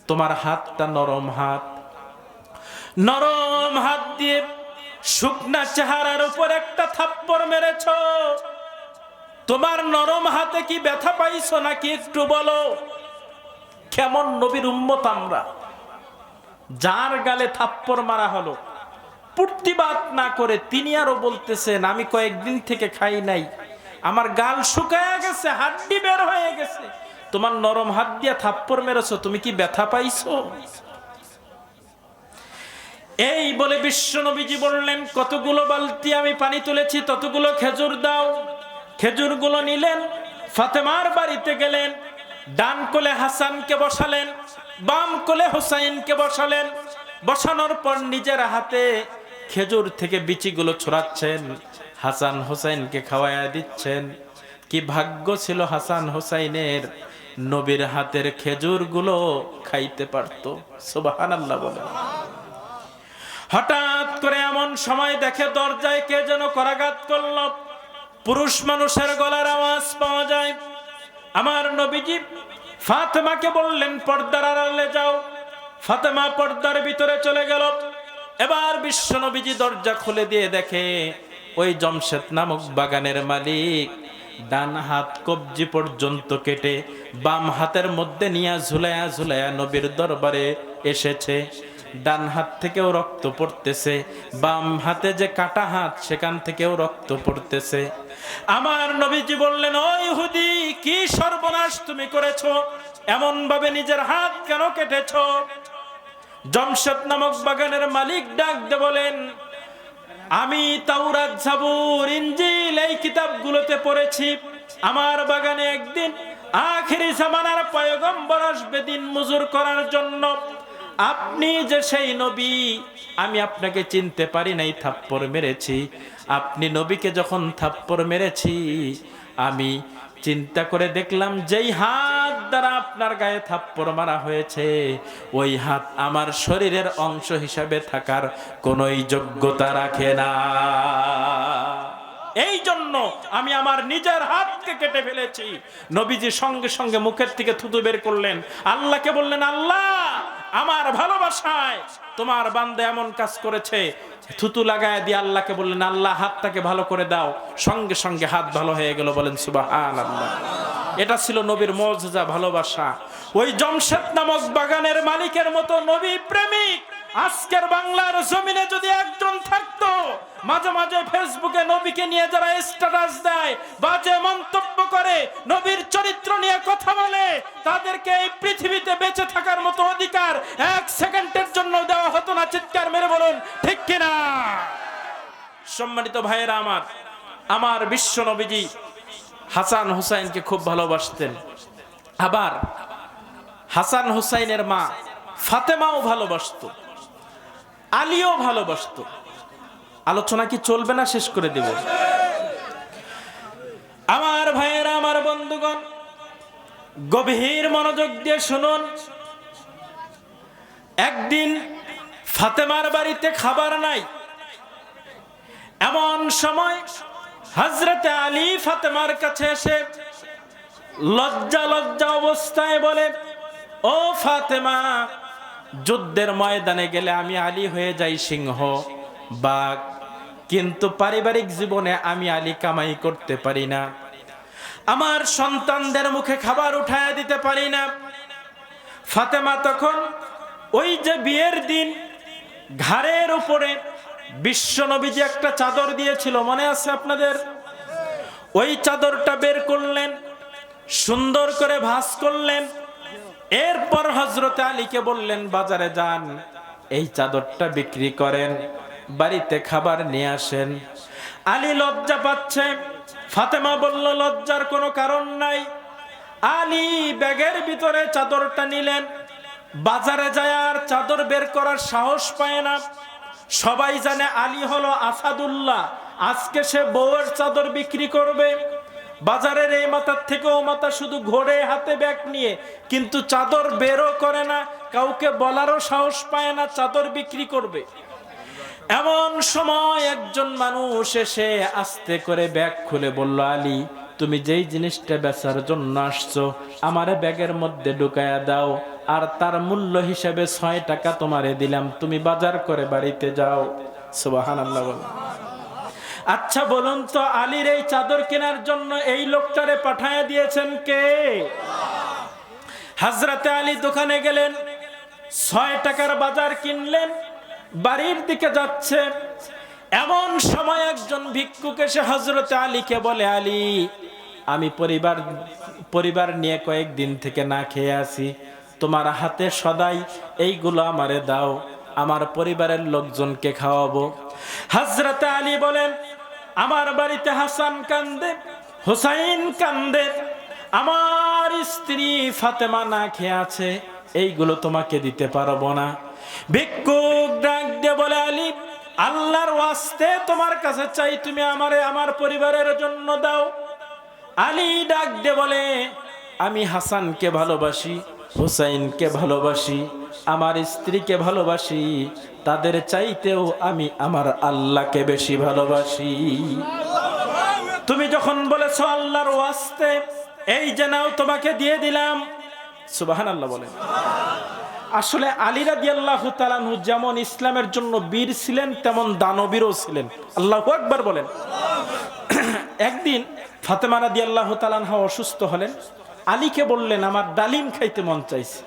তোমার হাতটা নরম হাত, নরম হাত দিয়ে শুকনা চেহারার উপর একটা থাপ্পড় মেরেছ। তোমার নরম হাতে কি ব্যথা পাইছো নাকি একটু বলো? কেমন নবীর উম্মত আমরা, যার গালে থাপ্পড় মারা হলো প্রতিবাদ না করে তিনি আরো বলতেছেন, আমি কয়েকদিন থেকে খাই নাই, আমার গাল শুকায়া গেছে, হাড্ডি বের হয়ে গেছে, তোমার নরম হাত দিয়ে থাপ্পড় মেরেছো, তুমি কি ব্যথা পাইছো? এই বলে বিশ্ব নবীজি বললেন, কতগুলো বালতি আমি পানি তুলেছি, ততগুলো খেজুর দাও। খেজুরগুলো নিলেন, ফাতেমার বাড়িতে গেলেন, ডান কোলে হাসানকে বসালেন, বাম কোলে হুসাইনকে বসালেন। বসানোর পর নিজের হাতে খেজুর থেকে বিচিগুলো ছড়াচ্ছেন, হাসান হুসাইনকে খাওয়ায়া দিচ্ছেন। কি ভাগ্য ছিল হাসান হুসাইনের, নবীর হাতের খেজুরগুলো খাইতে পারত। সুবহানাল্লাহ বলে। হঠাৎ করে এমন সময় দেখে দরজায় কে যেন করাঘাত করল। পুরুষ মানুষের গলার আওয়াজ পাওয়া যায়। আমার নবীজি ফাতেমাকে বললেন পর্দার আড়ালে যাও। ফাতেমা পর্দার ভিতরে চলে গেল। এবার বিশ্ব নবীজি দরজা খুলে দিয়ে দেখে ওই জমশেদ নামক বাগানের মালিক ডান হাত কবজি পর্যন্ত কেটে বাম হাতের মধ্যে নিয়ে ঝুলায়া ঝুলায়া নবীর দরবারে এসেছে। ডান হাত থেকেও রক্ত পড়তেছে, বাম হাতে যে কাটা হাত সেখান থেকেও রক্ত পড়তেছে। আমার নবীজি বললেন, ও ইহুদি, কি সর্বনাশ তুমি করেছো? এমন ভাবে নিজের হাত কেন কেটেছো? জমশেদ নামক বাগানের মালিক ডাক দিয়ে বলেন, আমি তাওরাত, জাবুর, ইনজিল এই কিতাবগুলোতে পড়েছি আমার বাগানে একদিন আখিরি জামানার পয়গম্বর আসবে দিন মজুর করার জন্য। আপনি যে সেই নবী, আমি আপনাকে চিনতে পারি নাই, থাপ্পড় মেরেছি। আপনি নবীকে যখন থাপ্পড় মেরেছি, আমি চিন্তা করে দেখলাম যেই হাত দ্বারা আপনার গায়ে থাপ্পড় মারা হয়েছে ওই হাত আমার শরীরের অংশ হিসাবে থাকার কোনোই যোগ্যতা রাখে না। এই জন্য আমি আমার নিজের হাতকে কেটে ফেলেছি। নবীজি সঙ্গে সঙ্গে মুখের থেকে থুতু বের করলেন, আল্লাহকে বললেন, আল্লাহ, আমার ভালোবাসায় তোমার বান্দা এমন কাজ করেছে। থুতু লাগায় দিয়ে আল্লাহকে বললেন, আল্লাহ, হাতটাকে ভালো করে দাও। সঙ্গে সঙ্গে হাত ভালো হয়ে গেল। বলেন সুবহানাল্লাহ। এটা ছিল নবীর মুজিজা, ভালোবাসা। ওই জমশেদ নামক বাগানের মালিকের মতো নবী প্রেমিক আজকের বাংলার জমিনে যদি একজন থাকতো, মাঝে মাঝে ফেসবুকে নবীকে নিয়ে যারা স্ট্যাটাস দেয়, বাজে মন্তব্য করে, নবীর চরিত্র নিয়ে কথা বলে, তাদেরকে এই পৃথিবীতে বেঁচে থাকার মতো অধিকার এক সেকেন্ডের জন্য দেওয়া হতো না। চিৎকার মেরে বলুন ঠিক কিনা? সম্মানিত ভাইয়েরা আমার, আমার বিশ্ব নবীজি হাসান হুসাইনকে খুব ভালোবাসতেন। আবার হাসান হুসাইনের মা ফাতেমাও ভালোবাসতো, আলীও ভালোবাসতো। আলোচনা কি চলবে না? শেষ করে দেব। আমার ভাইয়েরা, আমার বন্ধুগণ, গভীর মনোযোগ দিয়ে শুনুন। একদিন ফাতেমার বাড়িতে খাবার নাই। এমন সময় হযরতে আলী ফাতেমার কাছে এসে লজ্জা লজ্জা অবস্থায় বলে, ও ফাতেমা, যুদ্ধের ময়দানে গেলে আমি আলী হয়ে যাই সিংহ, বাঘ, কিন্তু পারিবারিক জীবনে আমি আলী কামাই করতে পারি না। আমার সন্তানদের মুখে খাবার উঠায় দিতে পারি না। ফাতেমা তখন ওই যে বিয়ের দিন ঘাড়ের উপরে বিশ্ব নবীজি একটা চাদর দিয়েছিল, মনে আছে আপনাদের? ওই চাদরটা বের করলেন, সুন্দর করে ভাঁজ করলেন। এরপর হযরতে আলীকে বললেন, বাজারে যান, এই চাদরটা বিক্রি করেন, বাড়িতে খাবার নিয়ে আসেন। আলী লজ্জা পাচ্ছে। ফাতেমা বলল, লজ্জার কোনো কারণ নাই। আলী ব্যাগের ভিতরে চাদরটা নিলেন। বাজারে যায় আর চাদর বের করার সাহস পায় না। সবাই জানে আলী হলো আসাদুল্লাহ, আজকে সে বউয়ের চাদর বিক্রি করবে। বাজারের এই মাথার থেকে ও মাথা শুধু ঘোরে হাতে ব্যাগ নিয়ে, কিন্তু চাদর বেরও করে না, কাউকে বলারও সাহস পায় না চাদর বিক্রি করবে। এমন সময় একজন মানুষ এসে আস্তে করে ব্যাগ খুলে বলল, আলী, তুমি যেই জিনিসটা বেচার জন্য আসছো আমারে ব্যাগের মধ্যে ঢুকায়া দাও, আর তার মূল্য হিসেবে 6 টাকা তোমারে দিলাম, তুমি বাজার করে বাড়িতে যাও। সুবহানাল্লাহ বল। আচ্ছা বলুন তো, আলীর এই চাদর কেনার জন্য এই লোকটারে পাঠায়া দিয়েছেন কে? হযরতে আলী দোকানে গেলেন, 6 টাকার বাজার কিনলেন, বাড়ির দিকে যাচ্ছে। এমন সময় একজন ভিক্ষুক এসে হযরতে আলীকে বলে, আলী, আমি পরিবার নিয়ে কয়েকদিন থেকে না খেয়ে আছি, তোমার হাতে সদাই এইগুলো আমারে দাও, আমার পরিবারের লোকজনকে খাওয়াবো। হযরতে আলী বলেন, আমার বাড়িতে হাসান কান্দে, হুসাইন কান্দে, আমার স্ত্রী ফাতেমা না খেয়ে আছে, এইগুলো তোমাকে দিতে পারবো না। ভিক্ষুক ডাক দিয়ে বলে, আলী, আল্লাহর ওয়াস্তে তোমার কাছে চাই, তুমি আমারে আমার পরিবারের জন্য দাও। আলী ডাক দিয়ে বলে, আমি হাসানকে ভালোবাসি, হুসাইনকে ভালোবাসি, আমার স্ত্রীকে ভালোবাসি, তাদের চাইতেও আমি আমার আল্লাহকে বেশি ভালোবাসি। তুমি যখন বলেছো আল্লাহর ওয়াস্তে, এই যে নাও তোমাকে দিয়ে দিলাম। সুবহানাল্লাহ বলেন। আসলে আলী রাদিয়াল্লাহু তাআলা আনহু যেমন ইসলামের জন্য বীর ছিলেন, তেমন দানবীরও ছিলেন। আল্লাহু আকবার বলেন। একদিন ফাতেমা রাদিয়াল্লাহু তাআলা আনহা অসুস্থ হলেন। আলীকে বললেন, আমার ডালিম খাইতে মন চাইছে।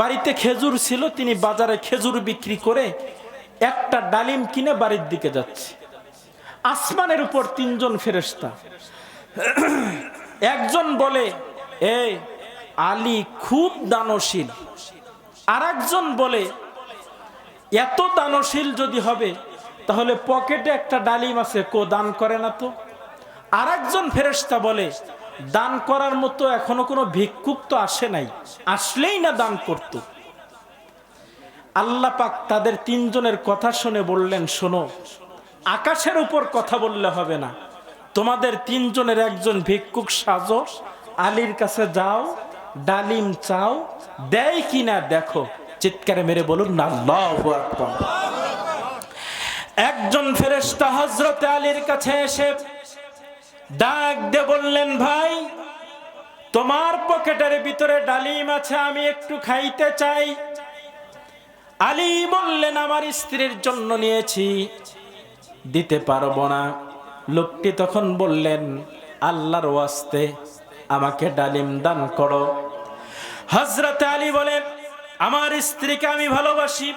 বাড়িতে খেজুর ছিল, তিনি বাজারে খেজুর বিক্রি করে একটা ডালিম কিনে বাড়ির দিকে যাচ্ছে। আসমানের উপর তিনজন ফেরেশতা, একজন বলে, এই আলী খুব দানশীল। আর একজন বলে, এত দানশীল যদি হবে তাহলে পকেটে একটা ডালিম আছে, কো দান করে না তো। আর একজন ফেরেশতা বলে, দান করার মতো এখনো কোনো ভিক্ষুক তো আসে নাই, আসলেই না দান করত। আল্লাহ পাক তাদের তিনজনের কথা শুনে বললেন, শোনো, আকাশের উপর কথা বললে হবে না, তোমাদের তিনজনের একজন ভিক্ষুক সাজো, আলীর কাছে যাও, ডালিম চাও, দেয় কিনা দেখো। চিৎকারে মেরে বলুন না আল্লাহু আকবার। একজন ফেরেশতা হযরত আলীর কাছে এসে ডাক দিয়ে বললেন, ভাই, তোমার পকেটের ভিতরে ডালিম আছে, আমি একটু খাইতে চাই। আলী বললেন, আমার স্ত্রীর জন্য নিয়েছি, দিতে পারবো না। লোকটি তখন বললেন, আল্লাহর ওয়াস্তে আমাকে ডালিম দান করো। হযরত আলী বলেন, আমার স্ত্রীকে আমি ভালোবাসি,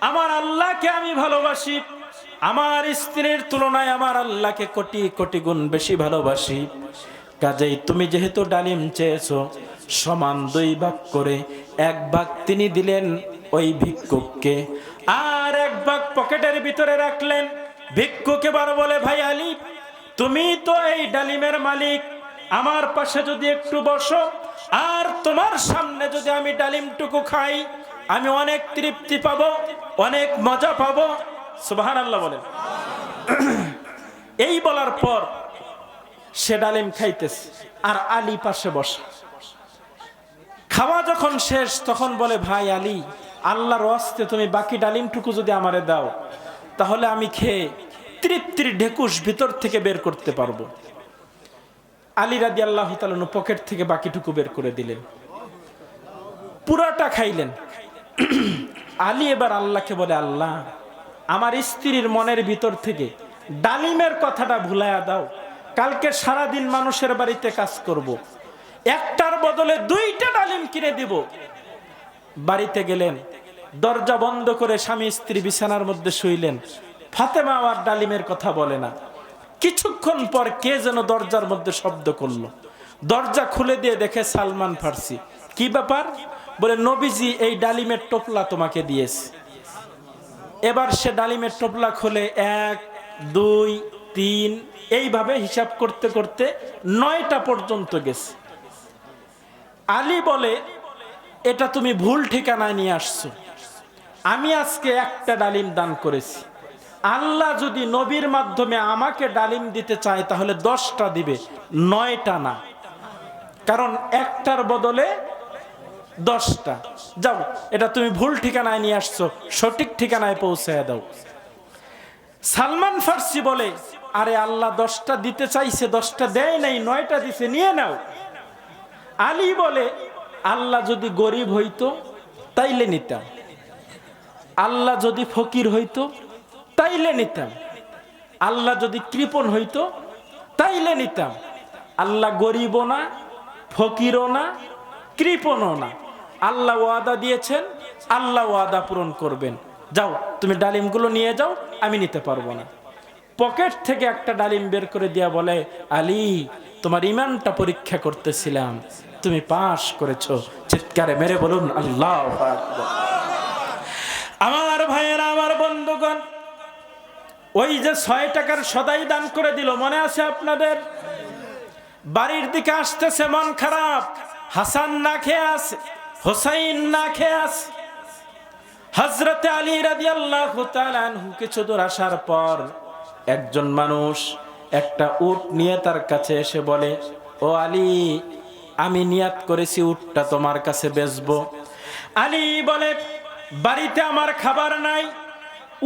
আমার আল্লাহকে আমি ভালোবাসি, আমার স্ত্রীর তুলনায় আমার আল্লাহকে কোটি কোটি গুণ বেশি ভালোবাসি। কাজেই তুমি যেহেতু ডালিম চেয়েছো, সমান 2 ভাগ করে 1 ভাগ তিনি দিলেন ওই ভিক্ষুককে, আর 1 ভাগ পকেটের ভিতরে রাখলেন। ভিক্ষুক এবার বলে, ভাই আলী, তুমি তো এই ডালিমের মালিক, আমার পাশে যদি একটু বসো, আর তোমার সামনে যদি আমি ডালিমটুকু খাই, আমি অনেক তৃপ্তি পাবো, অনেক মজা পাবো। সুবহানাল্লাহ বলেন। এই বলার পর সে ডালিম খাইতেছে, আর আলী পাশে বসে। খাওয়া যখন শেষ, তখন বলে, ভাই আলী, আল্লাহর ওয়াস্তে তুমি বাকি ডালিমটুকু যদি আমারে দাও, তাহলে আমি খেয়ে তৃপ্তির ঢেকুশ ভিতর থেকে বের করতে পারবো। আলী রাদিয়াল্লাহু তাআলা পকেট থেকে বাকিটুকু বের করে দিলেন, পুরাটা খাইলেন। আলী এবার আল্লাহকে বলে, আল্লাহ, আমার স্ত্রীর মনের ভিতর থেকে ডালিমের কথাটা ভুলাইয়া দাও। কালকে সারাদিন মানুষের বাড়িতে কাজ করব, একটার বদলে 2টা ডালিম কিনে দিব। বাড়িতে গেলেন, দরজা বন্ধ করে স্বামী স্ত্রী বিছানার মধ্যে শুইলেন। ফাতেমা আর ডালিমের কথা বলে না। কিছুক্ষণ পর কে যেন দরজার মধ্যে শব্দ করলো। দরজা খুলে দিয়ে দেখে সালমান ফার্সি। কি ব্যাপার? বলে, নবীজি এই ডালিমের টোপলা তোমাকে দিয়েছে। এবার সে ডালিমের টোপলা খুলে 1, 2, 3 এইভাবে হিসাব করতে করতে 9টা পর্যন্ত গেছে। আলী বলে, এটা তুমি ভুল ঠিকানায় নিয়ে আসছো। আমি আজকে একটা ডালিম দান করেছি। আল্লাহ যদি নবীর মাধ্যমে আমাকে ডালিম দিতে চায় তাহলে 10টা দিবে, 9টা না, কারণ একটার বদলে 10টা। যাও, এটা তুমি ভুল ঠিকানায় নিয়ে আসছো, সঠিক ঠিকানায় পৌঁছায় দাও। সালমান ফার্সি বলে, আরে আল্লাহ 10টা দিতে চাইছে, 10টা দেয় নাই, 9টা দিছে, নিয়ে নাও। আলী বলে, আল্লাহ যদি গরিব হইতো তাইলে নিতাম, আল্লাহ যদি ফকির হইতো তাইলে নিতাম, আল্লাহ যদি কৃপণ হইতো তাইলে নিতাম। আল্লাহ গরিবও না, ফকিরও না, কৃপণও না। আল্লাহ ওয়াদা দিয়েছেন, আল্লাহ ওয়াদা পূরণ করবেন। যাও, তুমি ডালিমগুলো নিয়ে যাও, আমি নিতে পারবো না। পকেট থেকে একটা ডালিম বের করে দিয়া বলে, আলী, তোমার ইমানটা পরীক্ষা করতেছিলাম, তুমি পাশ করেছো। চিৎকারে মেরে বলুন আল্লাহু আকবার। আমার ভাইয়েরা, আমার বন্ধুগণ, ওই যে 6 টাকার সদাই দান করে দিল, মনে আছে আপনাদের? বাড়ির দিকে আসতেছে, মন খারাপ, হাসান না খেয়ে আছে, হোসাইন না খেয়ে আছে। হযরতে আলী রাদিয়াল্লাহু তাআলা আনহু কিছু দূর আসার পর একজন মানুষ একটা উট নিয়ে তার কাছে এসে বলে, ও আলী, আমি নিয়াত করেছি উটটা তোমার কাছে বেচবো। আলী বলে, বাড়িতে আমার খাবার নাই,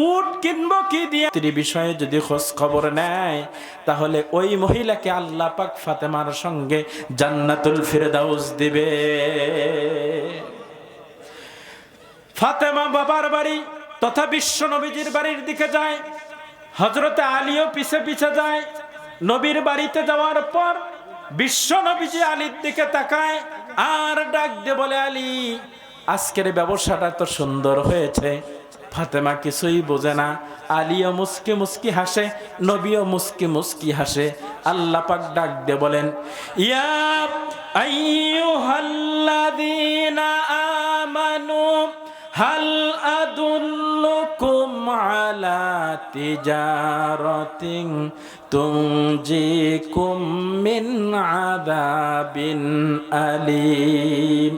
উট কিনবো কি দিয়ে? স্ত্রী বিষয়ে যদি খোঁজ খবর নেয় তাহলে ওই মহিলাকে আল্লাহ পাক ফাতেমার সঙ্গে জান্নাতুল ফিরদাউস দিবে। ফাতেমা বাবার বাড়ি তথা বিশ্ব নবীজির বাড়ির দিকে যায়, হযরতে আলীও পিছে পিছে যায়। নবীর বাড়িতে যাওয়ার পর বিশ্ব নবীজি আলীর দিকে তাকায় আর ডাক দিয়ে বলে, আলী, আজকের ব্যবসাটা তো সুন্দর হয়েছে। ফাতেমা কিছুই বোঝে না। আলীও মুস্কি মুস্কি হাসে, নবীও মুস্কি মুস্কি হাসে। আল্লাহ পাক ডাক দিয়ে বলেন, ইয়া আইয়ুহাল্লাযীনা আমানু হাল আদুল্লুকুম আলা তিজারাতিন তুনজিকুম মিন আযাবিন আলীম।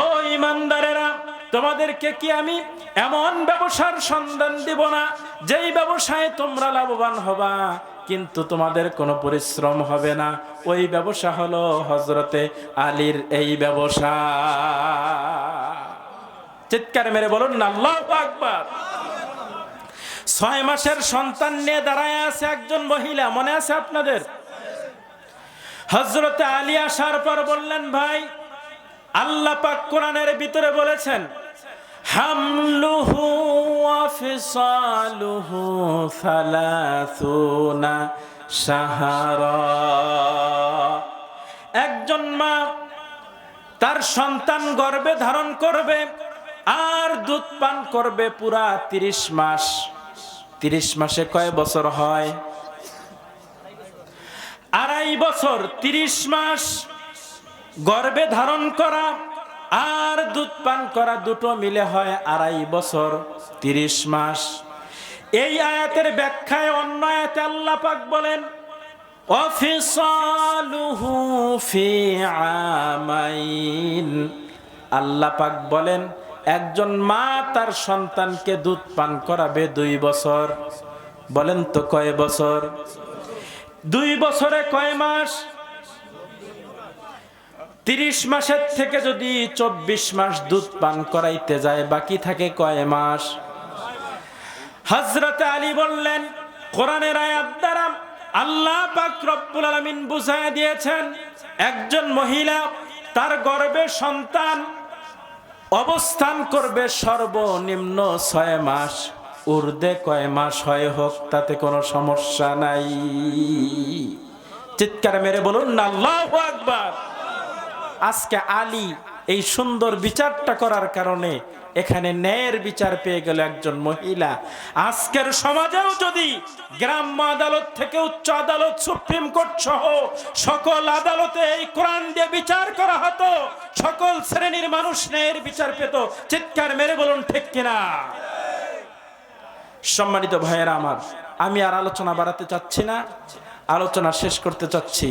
ও ঈমানদারেরা, তোমাদেরকে কি আমি এমন ব্যবসার সন্ধান দিব না যেই ব্যবসায় তোমরা লাভবান হবা কিন্তু তোমাদের কোনো পরিশ্রম হবে না? ওই ব্যবসা হলো হযরতে আলীর এই ব্যবসা। চিৎকার মেরে বলুন না আল্লাহু আকবার। 6 মাসের সন্তান নিয়ে দাঁড়ায় আছে একজন মহিলা, মনে আছে আপনাদের? হযরতে আলী আসার পর বললেন, ভাই, আল্লাহ পাক কোরআনের ভিতরে বলেছেন, হামলুহু ওয়া ফিসালুহু 30 শাহরা। একজন মা তার সন্তান গর্ভে ধারণ করবে আর দুধ পান করবে পুরা 30 মাস। 30 মাসে কয় বছর হয়? 2.5 বছর। 30 মাস গর্ভে ধারণ করা আর দুধ পান করা দুটো মিলে হয় 2.5 বছর, 30 মাস। এই আয়াতের ব্যাখ্যায় অন্য আয়াতে আল্লাহ পাক বলেন, ওয়াফিসালুহু ফি আমাইন। আল্লাহ পাক বলেন, একজন মা তার সন্তানকে দুধ পান করাবে 2 বছর। বলেন তো কয় বছর? 2 বছরে কয় মাস? 30 মাসের থেকে যদি 24 মাস দুধ পান করাইতে যায় বাকি থাকে কয় মাস? হযরত আলী বললেন, কোরআনের আয়াত দ্বারা আল্লাহ পাক রব্বুল আলামিন বুঝায় দিয়েছেন, একজন মহিলা তার গর্ভে সন্তান অবস্থান করবে সর্বনিম্ন 6 মাস। ঊর্ধ্বে কয় মাস হয় হোক তাতে কোনো সমস্যা নাই। চিৎকার মেরে বলুন না আল্লাহু আকবার। আজকে আলী এই সুন্দর বিচারটা করার কারণে এখানে ন্যায়ের বিচার পেয়ে গেল একজন মহিলা। আজকের সমাজেও যদি গ্রাম্য আদালত থেকে উচ্চ আদালত, সুপ্রিম কোর্ট সহ সকল আদালতে এই কোরআন দিয়ে বিচার করা হতো, সকল শ্রেণীর মানুষ ন্যায়ের বিচার পেত। চিৎকার মেরে বলুন ঠিক কিনা? সম্মানিত ভাইয়েরা আমার, আমি আর আলোচনা বাড়াতে চাচ্ছি না, আলোচনা শেষ করতে চাচ্ছি।